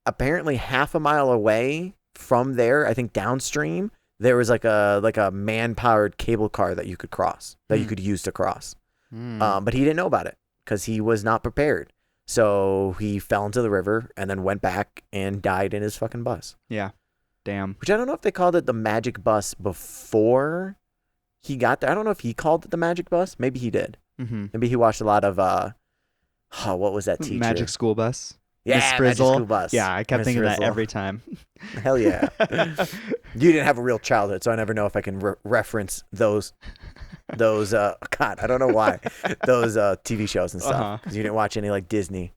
Apparently half a mile away from there, I think downstream, there was like a man-powered cable car that you could cross, that you could use to cross. But he didn't know about it because he was not prepared. So he fell into the river and then went back and died in his fucking bus. Yeah. Damn. Which I don't know if they called it the magic bus before he got there. I don't know if he called it the magic bus. Maybe he did. Maybe he watched a lot of, what was that teacher? Magic School Bus. Yeah, Magic School Bus. Yeah, I kept Miss thinking Frizzle. that every time. Hell yeah. You didn't have a real childhood, so I never know if I can reference those God, I don't know why, those TV shows and stuff, because you didn't watch any like Disney.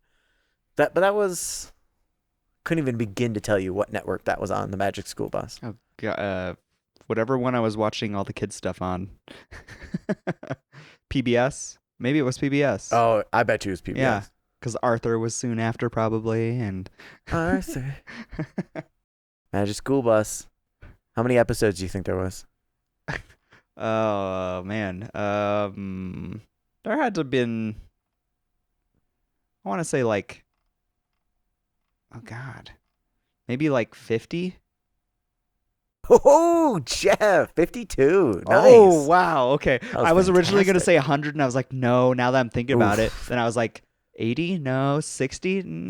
But that was, couldn't even begin to tell you what network that was on, the Magic School Bus. Oh, God, whatever one I was watching all the kids stuff on. PBS? Maybe it was PBS. Oh, I bet you it was PBS. Yeah, because Arthur was soon after probably, and Arthur. Magic School Bus. How many episodes do you think there was? Oh man, there had to have been, I want to say like, oh God, maybe like 50. Oh, Geoff, 52. Nice. Oh wow, okay. Was I was originally fantastic. gonna say 100, and I was like, no. Now that I'm thinking about it, then I was like, 80? No, 60?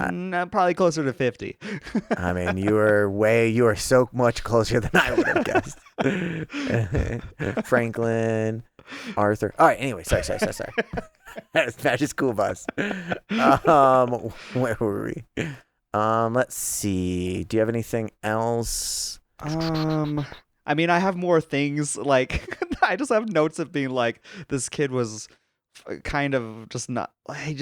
Probably closer to 50. I mean, you are so much closer than I would have guessed. Franklin, Arthur. All right. Anyway, sorry. That's Magic School Bus. Where were we? Let's see. Do you have anything else? I mean, I have more things. Like, I just have notes of being like, this kid was kind of just not, he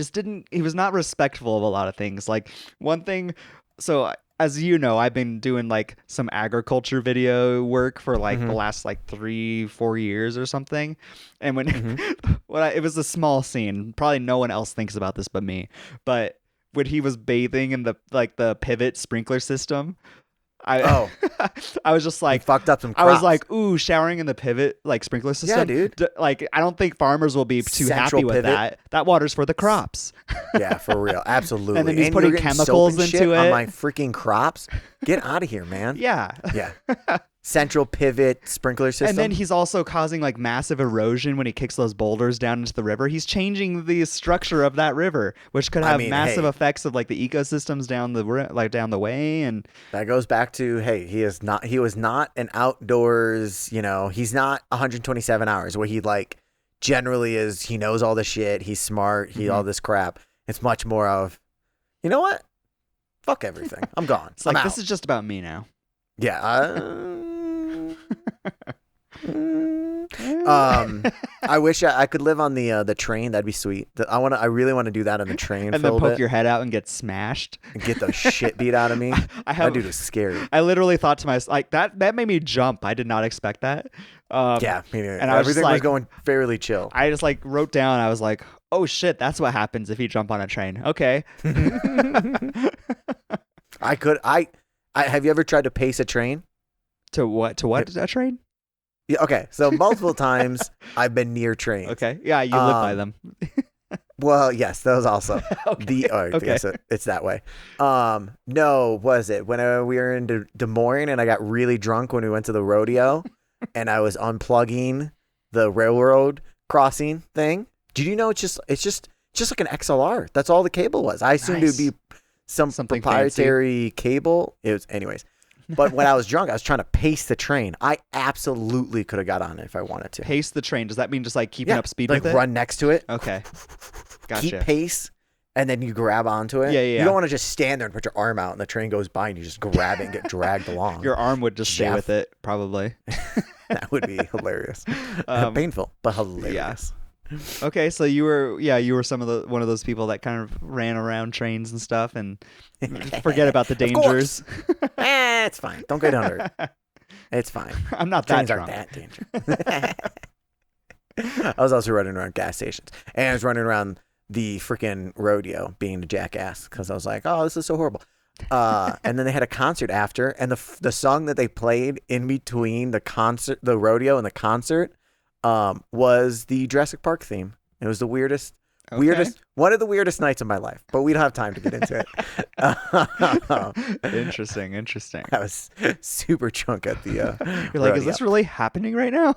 was not respectful of a lot of things. Like one thing, so as you know, I've been doing like some agriculture video work for like the last like 3-4 years or something. And when, it was a small scene, probably no one else thinks about this but me, but when he was bathing in the pivot sprinkler system, I was just like, you fucked up some crops. I was like, ooh, showering in the pivot like sprinkler system. Yeah, dude. Like, I don't think farmers will be too Central happy with pivot. that. That water's for the crops. Yeah, for real. Absolutely. And then he's putting you're getting chemicals soap and into shit it. on my freaking crops. Get out of here, man. Yeah. Yeah. Central pivot sprinkler system. And then he's also causing like massive erosion when he kicks those boulders down into the river. He's changing the structure of that river, which could have massive effects of like the ecosystems down the way. And that goes back to, hey, he was not an outdoors, he's not 127 hours where he like generally is, he knows all the shit, he's smart, all this crap. It's much more of, you know what? Fuck everything. I'm gone. It's like, I'm this out. is just about me now. Yeah. I wish I could live on the train. That'd be sweet. I really want to do that on the train. And then poke your head out and get smashed. And get the shit beat out of me. That dude is scary. I literally thought to myself, like, that made me jump. I did not expect that. Yeah, me neither. And everything was going fairly chill. I just like wrote down. I was like, oh shit, that's what happens if you jump on a train. Okay. Have you ever tried to pace a train? To what? A train? Yeah. Okay. So multiple times I've been near trains. Okay. Yeah, you live by them. Well, yes, that was also okay. Okay. Yes, it's that way. No, was it when we were in Des Moines and I got really drunk when we went to the rodeo and I was unplugging the railroad crossing thing? Did you know it's just like an XLR? That's all the cable was. I assumed it would be something proprietary cable. It was, anyways. But when I was drunk, I was trying to pace the train. I absolutely could have got on it if I wanted to. Pace the train? Does that mean just like keeping up speed with it? Like run next to it. Okay. Gotcha. Keep pace, and then you grab onto it. Yeah. You don't want to just stand there and put your arm out and the train goes by and you just grab it and get dragged along. Your arm would just stay with it, probably. That would be hilarious. Painful, but hilarious. Okay, so you were one of those people that kind of ran around trains and stuff and forget about the dangers. It's fine. Don't get under it. It's fine. I'm not Trains that aren't drunk. that dangerous. I was also running around gas stations, and I was running around the freaking rodeo being a jackass because I was like, oh, this is so horrible. And then they had a concert after, and the song that they played in between the rodeo and the concert was the Jurassic Park theme. It was the weirdest, one of the weirdest nights of my life, but we don't have time to get into it. Interesting. I was super drunk at the You're like, is this really happening right now?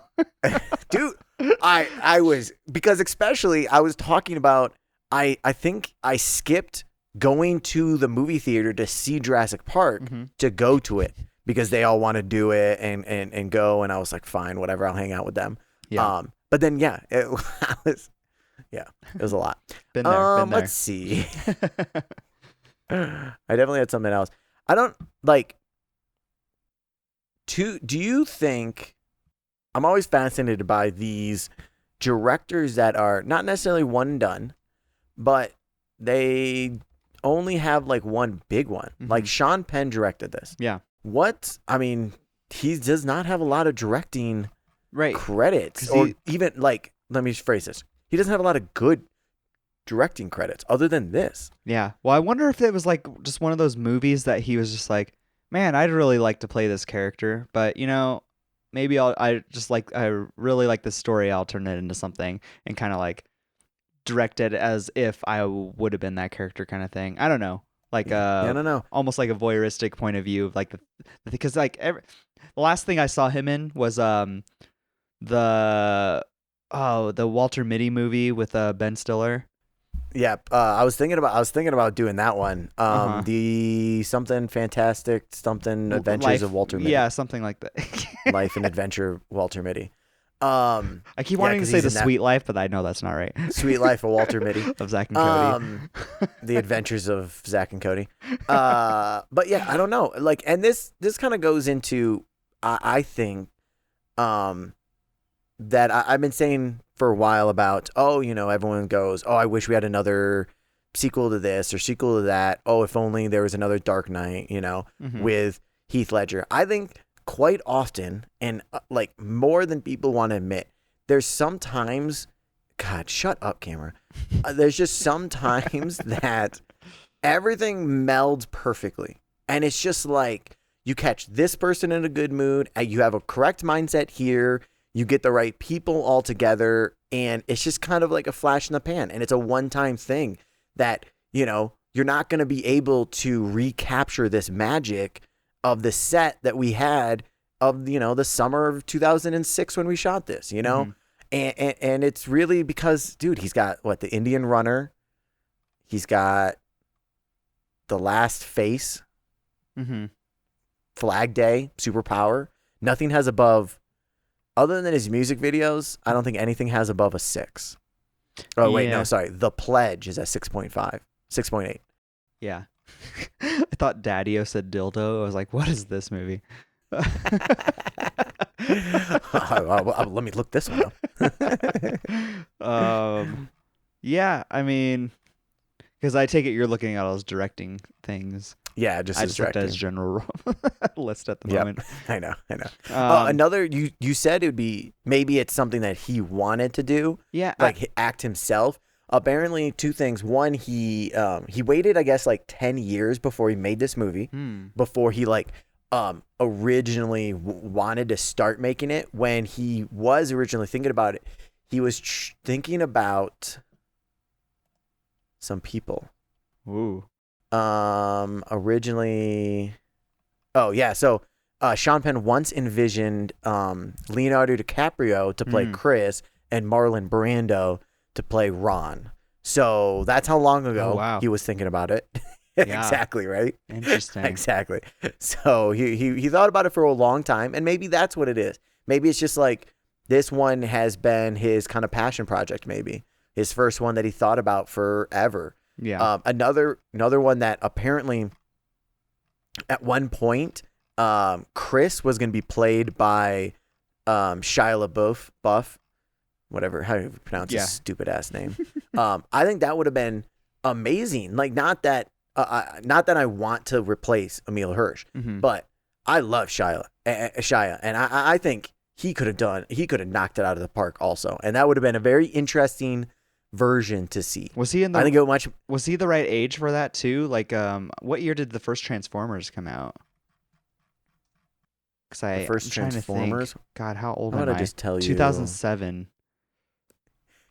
Dude, I was, because especially I was talking about, I think I skipped going to the movie theater to see Jurassic Park to go to it because they all want to do it and go, and I was like, fine, whatever, I'll hang out with them. Yeah. But then it was a lot. Been there. Let's see. I definitely had something else. I don't like. Do you think? I'm always fascinated by these directors that are not necessarily one and done, but they only have like one big one. Like Sean Penn directed this. Yeah. He does not have a lot of directing credits, or even like, let me phrase this. He doesn't have a lot of good directing credits other than this. Yeah. Well, I wonder if it was like just one of those movies that he was just like, man, I'd really like to play this character, but maybe I really like this story. I'll turn it into something and kind of like direct it as if I would have been that character kind of thing. I don't know. Like I don't know. Almost like a voyeuristic point of view of like because like the last thing I saw him in was the Walter Mitty movie with Ben Stiller. Yeah, I was thinking about doing that one. The something fantastic, something adventures of Walter Mitty. Yeah, something like that. Life and Adventure of Walter Mitty. I keep wanting to say The Sweet Life, but I know that's not right. Sweet Life of Walter Mitty. Of Zach and Cody. The Adventures of Zach and Cody. But yeah, I don't know. Like, and this kind of goes into, I think, that I've been saying for a while about, everyone goes, oh, I wish we had another sequel to this or sequel to that. Oh, if only there was another Dark Knight, with Heath Ledger. I think quite often, and like more than people want to admit, there's sometimes, God, shut up, camera. There's just sometimes that everything melds perfectly. And it's just like, you catch this person in a good mood, and you have a correct mindset here, you get the right people all together, and it's just kind of like a flash in the pan. And it's a one-time thing that, you're not going to be able to recapture this magic of the set that we had of, the summer of 2006 when we shot this, and it's really because, dude, he's got the Indian Runner. He's got The Last Face, Flag Day, Superpower. Nothing has above, other than his music videos, I don't think anything has above a 6. Oh, wait, no, sorry. The Pledge is at 6.5, 6.8. Yeah. I thought Daddy-O said dildo. I was like, what is this movie? Let me look this one up. Yeah, I mean, because I take it you're looking at all those directing things. Yeah, just I as just looked directing. at his general list at the moment. I know. Another, you said it would be, maybe it's something that he wanted to do. Yeah. Like act himself. Apparently, 2 things. One, he waited, I guess, like 10 years before he made this movie. Before he originally wanted to start making it. When he was originally thinking about it, he was thinking about some people. Ooh. Originally, so Sean Penn once envisioned Leonardo DiCaprio to play Chris and Marlon Brando to play Ron. So that's how long ago he was thinking about it. Exactly, right? Interesting. Exactly. So he thought about it for a long time, and maybe that's what it is. Maybe it's just like this one has been his kind of passion project, maybe his first one that he thought about forever. Yeah. Another one that apparently at one point, Chris was going to be played by Shia LaBeouf. whatever, how do you pronounce his stupid ass name? I think that would have been amazing. Like, not that I want to replace Emile Hirsch, but I love Shia, and I think he could have knocked it out of the park also, and that would have been a very interesting version to see. Was he in the? I think it much. Was he the right age for that too? Like, what year did the first Transformers come out? Because The first Transformers. God, how old Why am would I? I just tell you? 2007.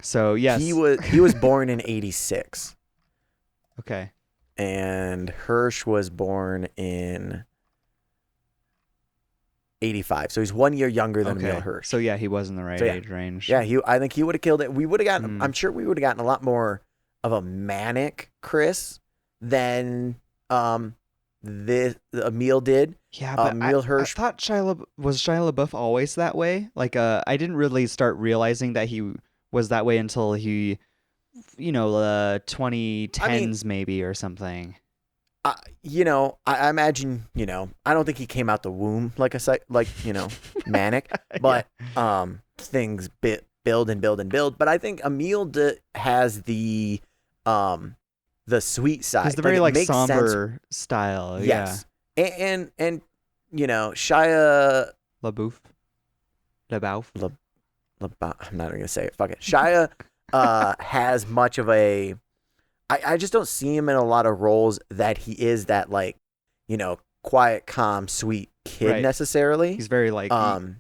So yes, he was born in 86. Okay. And Hirsch was born in 85. So he's 1 year younger than Emile Hirsch. So yeah, he was in the right age range. Yeah, I think he would have killed it. We would have gotten, I'm sure we would have gotten a lot more of a manic Chris than Emile did. Yeah, but Emile Hirsch. I thought Shia LaBeouf always that way? Like, I didn't really start realizing that he was that way until he, 2010s maybe or something. I imagine, I don't think he came out the womb like manic, but things build and build and build. But I think Emile has the sweet side. He's the very somber style. Yes. Yeah. And Shia LaBeouf. I'm not even gonna say it. Fuck it. Shia has much of a. I just don't see him in a lot of roles that he is that quiet, calm, sweet kid necessarily. He's very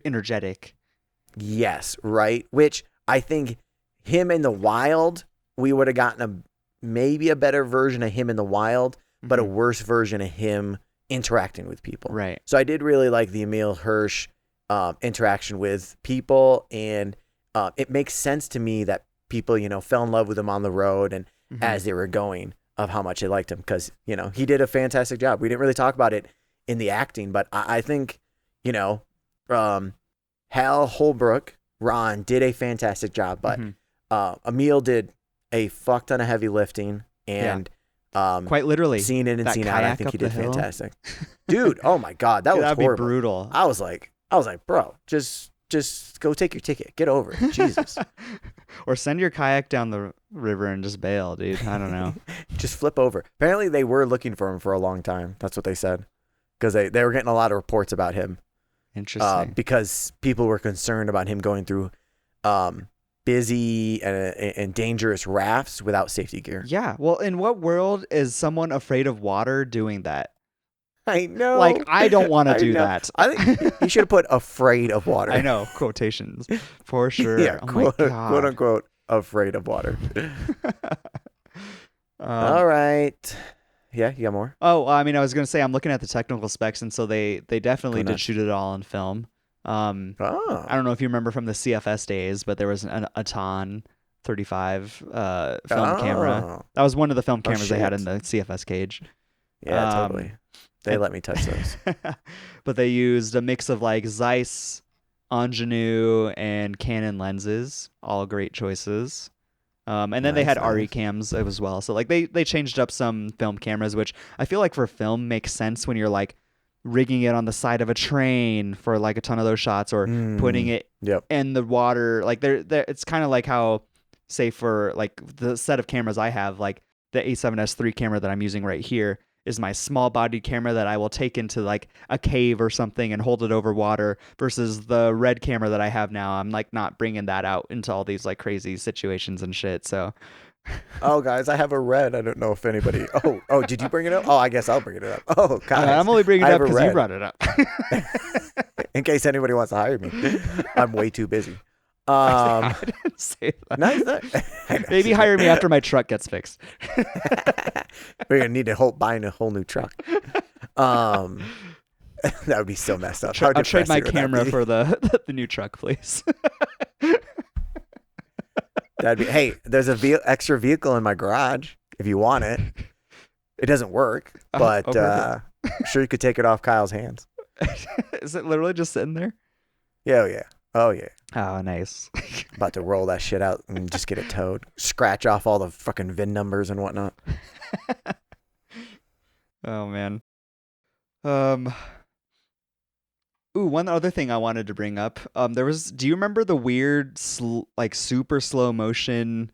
energetic. Yes, right. Which I think him in the wild, we would have gotten maybe a better version of him in the wild, but a worse version of him interacting with people. Right. So I did really like the Emile Hirsch interaction with people, and it makes sense to me that people, fell in love with him on the road and as they were going, of how much they liked him, because he did a fantastic job. We didn't really talk about it in the acting, but I think Hal Holbrook, Ron, did a fantastic job, but Emile did a fuck ton of heavy lifting, and quite literally seen in and seen out. I think he did fantastic. Dude, oh my God, that was horrible. Be brutal. I was like, bro, just go take your ticket. Get over it. Jesus. Or send your kayak down the river and just bail, dude. I don't know. Just flip over. Apparently they were looking for him for a long time. That's what they said. Because they were getting a lot of reports about him. Interesting. Because people were concerned about him going through busy and dangerous rafts without safety gear. Yeah. Well, in what world is someone afraid of water doing that? I know. Like, I don't want to do that. I think you should have put afraid of water. I know. Quotations. For sure. Yeah. Oh my God. Quote unquote afraid of water. All right. Yeah, you got more? Oh, I mean, I was going to say, I'm looking at the technical specs, and so they definitely did shoot it all in film. I don't know if you remember from the CFS days, but there was an Aton 35 film camera. That was one of the film cameras they had in the CFS cage. Yeah, totally. They let me touch those. But they used a mix of Zeiss, Ingenue, and Canon lenses. All great choices. And then they had RE cams as well. So they changed up some film cameras, which I feel like for film makes sense when you're rigging it on the side of a train for a ton of those shots, or putting it in the water. It's kind of like how, say for the set of cameras I have, the A7S III camera that I'm using right here is my small body camera that I will take into a cave or something and hold it over water, versus the red camera that I have now. I'm not bringing that out into all these crazy situations and shit. So oh guys, I have a red. I don't know if anybody oh did you bring it up? Oh, I guess I'll bring it up. Oh guys, I'm only bringing it up because you brought it up. In case anybody wants to hire me. I'm way too busy. I didn't say that. No, maybe hire me after my truck gets fixed. We're gonna need to buying a whole new truck. That would be so messed up. I'll trade my camera for the new truck, please. That'd be. Hey, there's a extra vehicle in my garage if you want it. It doesn't work, but I'm sure you could take it off Kyle's hands. Is it literally just sitting there? Yeah. Oh yeah. Oh, nice. About to roll that shit out and just get it towed. Scratch off all the fucking VIN numbers and whatnot. Oh man. Ooh, one other thing I wanted to bring up. Do you remember the weird, like super slow motion,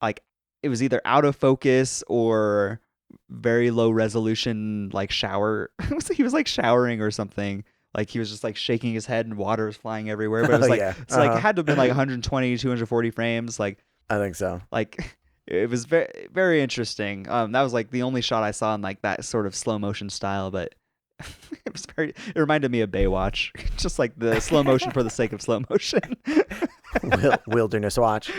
like it was either out of focus or very low resolution, like shower. He was like showering or something. Like he was just like shaking his head and water was flying everywhere. But it was like, it's like it had to have been like 120, 240 frames. Like, I think so. Like it was very, very interesting. That was like the only shot I saw in like that sort of slow motion style, but it reminded me of Baywatch, just like the slow motion for the sake of slow motion. Wilderness watch.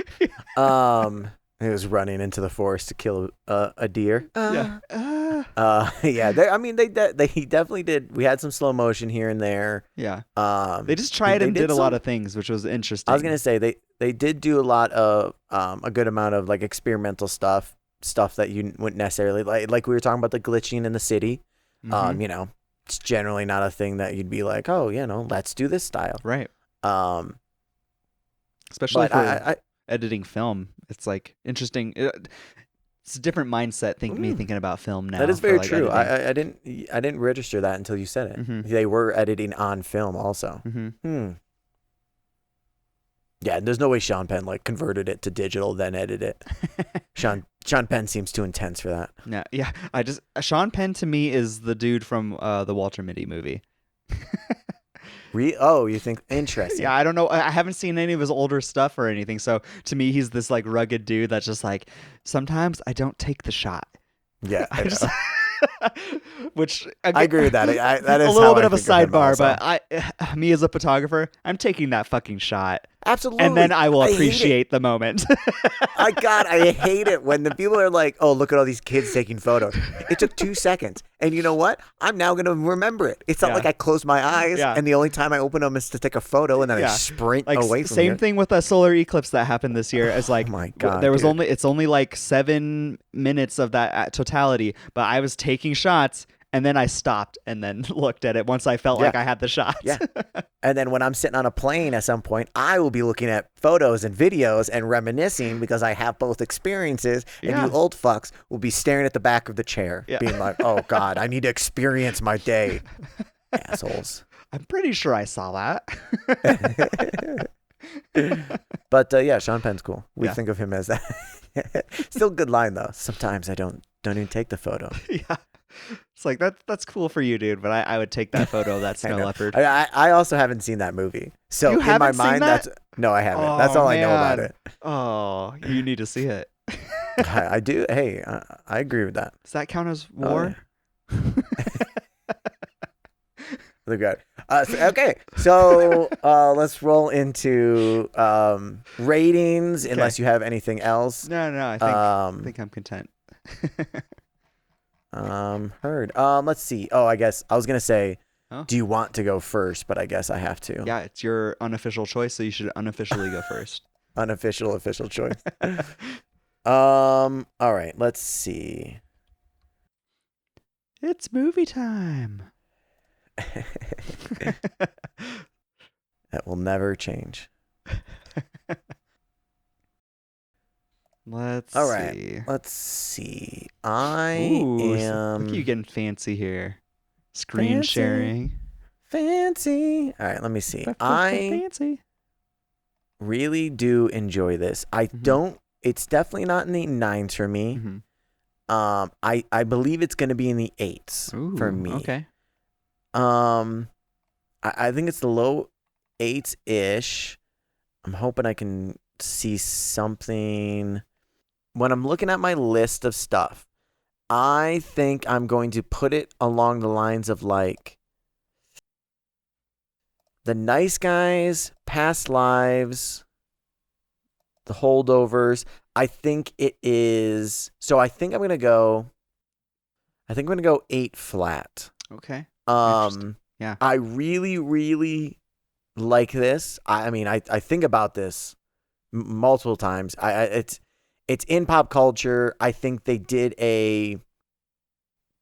He was running into the forest to kill a deer. Yeah. He definitely did. We had some slow motion here and there. Yeah. They just tried and did a lot of things, which was interesting. I was gonna say they did do a lot of a good amount of like experimental stuff that you wouldn't necessarily like we were talking about the glitching in the city. Mm-hmm. It's generally not a thing that you'd be like, oh, let's do this style. Right. Especially for I editing film. It's like interesting. It's a different mindset me thinking about film now. That is very true. I didn't register that until you said it. Mm-hmm. They were editing on film also. Mm-hmm. Yeah, there's no way Sean Penn like converted it to digital then edited it. Sean Penn seems too intense for that. Yeah. Sean Penn to me is the dude from the Walter Mitty movie. Oh, you think? Interesting. Yeah, I don't know. I haven't seen any of his older stuff or anything. So to me, he's this like rugged dude that's just like, sometimes I don't take the shot. Yeah. Which I agree with that. That is a little bit of a think sidebar, but me as a photographer, I'm taking that fucking shot. Absolutely. And then I will appreciate the moment. I hate it when the people are like, oh, look at all these kids taking photos. It took 2 seconds. And you know what? I'm now going to remember it. It's not like I close my eyes and the only time I open them is to take a photo and then I sprint away from it. Same thing with a solar eclipse that happened this year. It's like, oh my God, there was only like 7 minutes of that totality, but I was taking shots. And then I stopped and then looked at it once I felt like I had the shot. Yeah. And then when I'm sitting on a plane at some point, I will be looking at photos and videos and reminiscing because I have both experiences. And you old fucks will be staring at the back of the chair being like, oh, God, I need to experience my day. Assholes. I'm pretty sure I saw that. But Sean Penn's cool. We think of him as that. Still a good line, though. Sometimes I don't even take the photo. Yeah. It's like that's cool for you, dude, but I would take that photo of that snow leopard. I also haven't seen that movie. So you in my mind, that? No, I haven't. That's all I know about it. Oh, you need to see it. I do. Hey, I agree with that. Does that count as war? Look good. Okay, so let's roll into ratings. Okay. Unless you have anything else. No. I think I'm content. Heard. Let's see. Oh, I guess I was gonna say, do you want to go first? But I guess I have to. Yeah, it's your unofficial choice, so you should unofficially go first. Unofficial choice. All right. Let's see. It's movie time. That will never change. Let's see. Look at you getting fancy here. Screen sharing. Fancy. All right, let me see. Fancy. Really do enjoy this. I don't. It's definitely not in the 9s for me. I believe it's going to be in the 8s for me. Okay. I think it's the low 8s-ish. I'm hoping I can see something. When I'm looking at my list of stuff, I think I'm going to put it along the lines of like The Nice Guys, Past Lives, The Holdovers. I think it is. So I think I'm going to go 8 flat. Okay. Yeah. I really, really like this. I mean, I think about this multiple times. It's in pop culture. I think they did a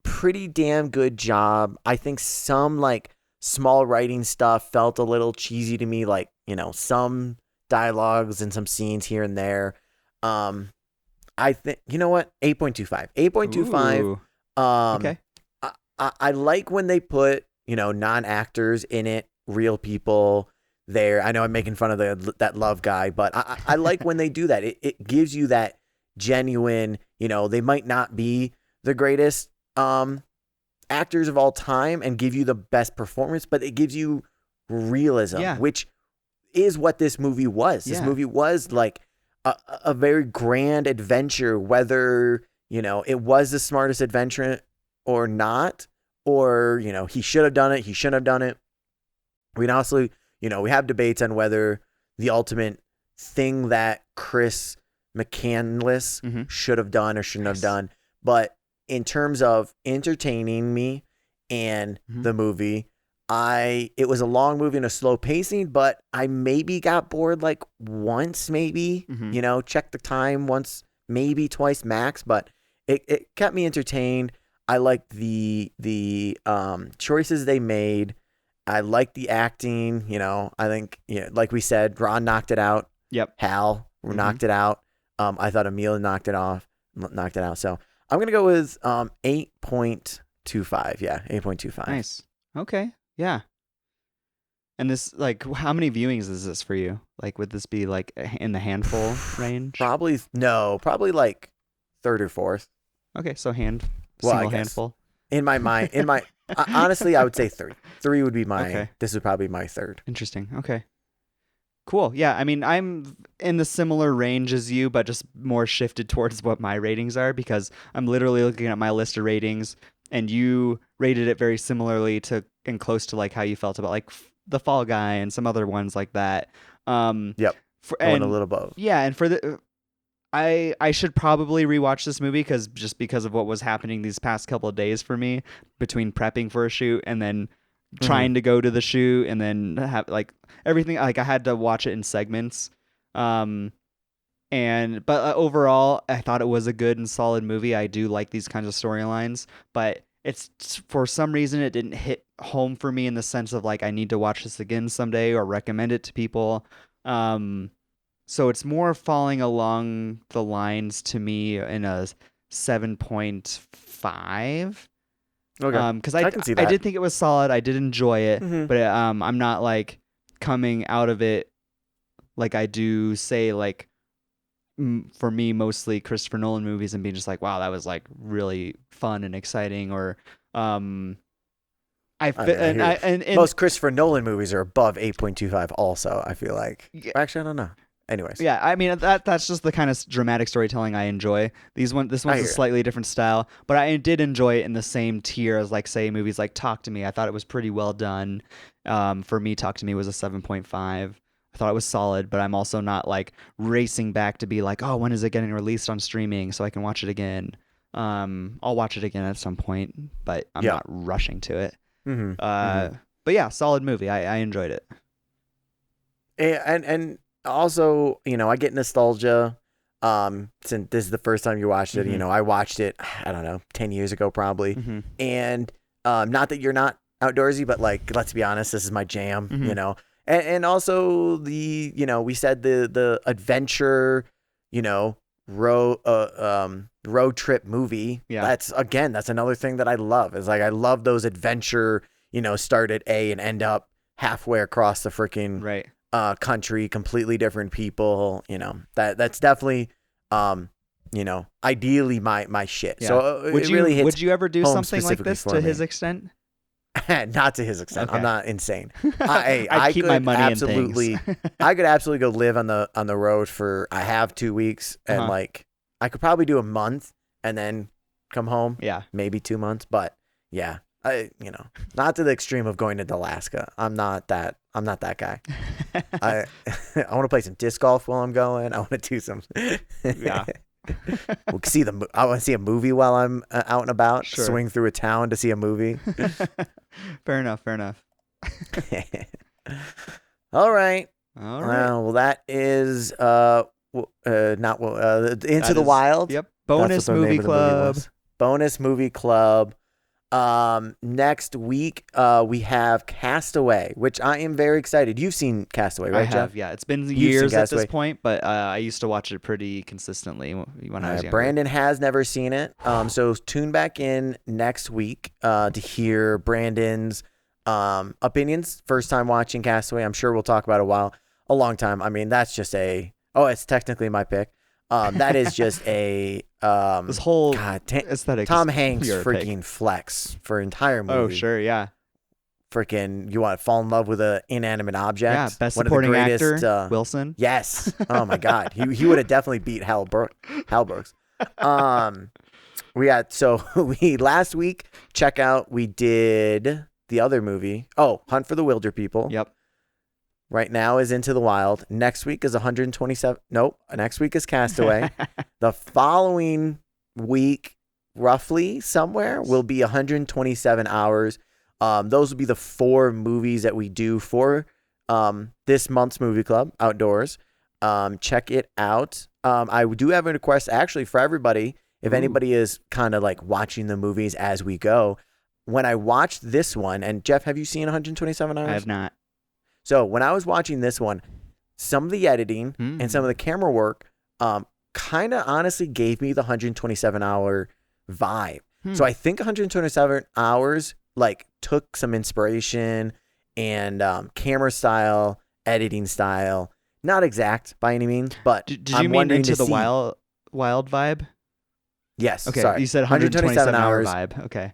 pretty damn good job. I think some like small writing stuff felt a little cheesy to me, like, some dialogues and some scenes here and there. I think, you know what? 8.25. 8.25. Okay. I like when they put, non-actors in it real people there. I know I'm making fun of that love guy, but I like when they do that. It gives you that genuine, they might not be the greatest actors of all time and give you the best performance, but it gives you realism, which is what this movie was. This movie was like a very grand adventure, whether, it was the smartest adventure or not, or, he should have done it, he shouldn't have done it. We also, we have debates on whether the ultimate thing that Chris McCandless should have done or shouldn't have done. But in terms of entertaining me and the movie, it was a long movie and a slow pacing, but I maybe got bored like once, maybe, check the time once, maybe twice max, but it kept me entertained. I liked the choices they made. I liked the acting, I think, like we said, Ron knocked it out. Yep. Hal knocked it out. I thought Emile knocked it out. So I'm going to go with 8.25. Yeah, 8.25. Nice. Okay. Yeah. And this, like, how many viewings is this for you? Like, would this be like in the handful range? Probably like third or fourth. Okay, so single handful. In my mind, honestly, I would say 3. 3 would be this would probably be my third. Interesting. Okay. Cool. Yeah, I mean, I'm in the similar range as you, but just more shifted towards what my ratings are, because I'm literally looking at my list of ratings, and you rated it very similarly to and close to like how you felt about like The Fall Guy and some other ones like that. Yep. Going a little above. Yeah, and for the I should probably rewatch this movie because of what was happening these past couple of days for me between prepping for a shoot and then trying to go to the shoot and then have like everything. Like I had to watch it in segments. But overall, I thought it was a good and solid movie. I do like these kinds of storylines, but it's for some reason it didn't hit home for me in the sense of like I need to watch this again someday or recommend it to people. So it's more falling along the lines to me in a 7.5. Okay. Because I can see that. I did think it was solid. I did enjoy it, but I'm not like coming out of it like I do say like for me mostly Christopher Nolan movies and being just like, wow, that was like really fun and exciting. Or most Christopher Nolan movies are above 8.25. Also, I feel like. Actually, I don't know. Anyways. Yeah, I mean that's just the kind of dramatic storytelling I enjoy. This one's a slightly different style, but I did enjoy it in the same tier as like say movies like Talk to Me. I thought it was pretty well done. For me, Talk to Me was a 7.5. I thought it was solid, but I'm also not like racing back to be like, oh, when is it getting released on streaming so I can watch it again? I'll watch it again at some point, but I'm not rushing to it. But yeah, solid movie. I enjoyed it. And also, I get nostalgia. Since this is the first time you watched it, I watched it, I don't know, 10 years ago probably. And not that you're not outdoorsy, but like, let's be honest, this is my jam, and also we said the adventure, road trip movie. Yeah. That's another thing that I love. Is like, I love those adventure, start at A and end up halfway across the freaking country, completely different people, that's definitely ideally my shit. Yeah. So would you ever do something like this to his extent? Not to his extent. Okay. I'm not insane. I keep my money absolutely in things. I could absolutely go live on the road for 2 weeks and like I could probably do a month and then come home. Yeah. Maybe 2 months, but yeah. Not to the extreme of going to Alaska. I'm not that guy. I want to play some disc golf while I'm going. I want to do some. Yeah. I want to see a movie while I'm out and about. Sure. Swing through a town to see a movie. Fair enough. All right. Well, that is Into the Wild. Yep. Bonus movie club. Bonus movie club. Next week, we have Castaway, which I am very excited. You've seen Castaway, right, Geoff? I have, yeah. It's been years at this point, but I used to watch it pretty consistently when I was younger. Brandon has never seen it, so tune back in next week to hear Brandon's Opinions, first time watching Castaway. I'm sure we'll talk about it a long time. I mean, that's just it's technically my pick. That is just a this whole aesthetic. Tom Hanks freaking flex for entire movie. Oh sure, yeah. Freaking, you want to fall in love with an inanimate object? Yeah, best supporting actor, Wilson. Yes. Oh my God, he would have definitely beat Hal Brooks. Last week we did the other movie. Oh, Hunt for the Wilder People. Yep. Right now is Into the Wild. Next week is 127. Nope. Next week is Castaway. The following week, roughly somewhere, will be 127 hours. Those will be the 4 movies that we do for this month's movie club outdoors. Check it out. I do have a request actually for everybody. If anybody is kind of like watching the movies as we go, when I watched this one, and Geoff, have you seen 127 hours? I have not. So when I was watching this one, some of the editing and some of the camera work kind of honestly gave me the 127-hour vibe. So I think 127 hours like took some inspiration and camera style, editing style. Not exact by any means, but did you mean Into the Wild vibe? Yes. Okay. Sorry. You said 127 hour vibe. Okay.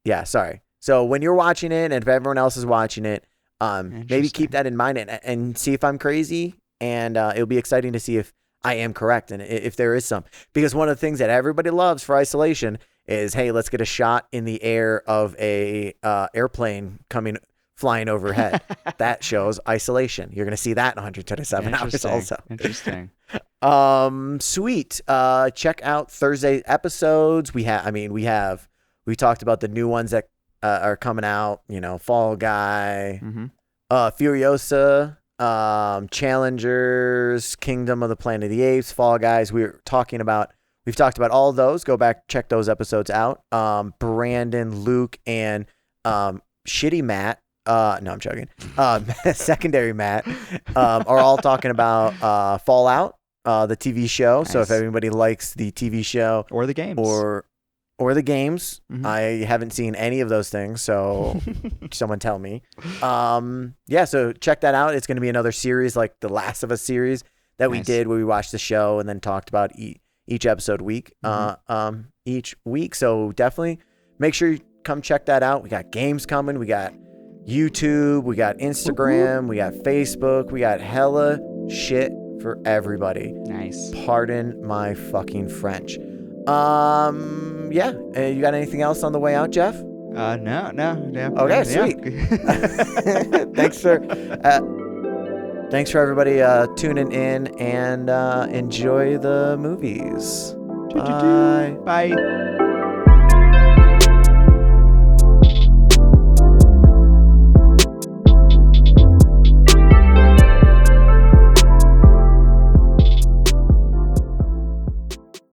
Yeah. Sorry. So when you're watching it, and if everyone else is watching it, maybe keep that in mind and see if I'm crazy, and it'll be exciting to see if I am correct and if there is some. Because one of the things that everybody loves for isolation is, hey, let's get a shot in the air of a airplane flying overhead. That shows isolation. You're going to see that in 127 hours also. Interesting. Sweet. Check out Thursday episodes. We talked about the new ones that are coming out, Fall Guy, Furiosa, Challengers, Kingdom of the Planet of the Apes, Fall Guys. We've talked about all of those. Go back, check those episodes out. Brandon, Luke, and Shitty Matt, no, I'm joking. Secondary Matt, are all talking about Fallout, the TV show. Nice. So if anybody likes the TV show or the games or the games. I haven't seen any of those things, so someone tell me. So check that out. It's going to be another series like the Last of Us series that we did, where we watched the show and then talked about each episode each week. So definitely make sure you come check that out. We got games coming. We got YouTube. We got Instagram. We got Facebook. We got hella shit for everybody. Nice. Pardon my fucking French. You got anything else on the way out, Geoff? No. Okay, sweet. Thanks for everybody tuning in, and enjoy the movies. Bye.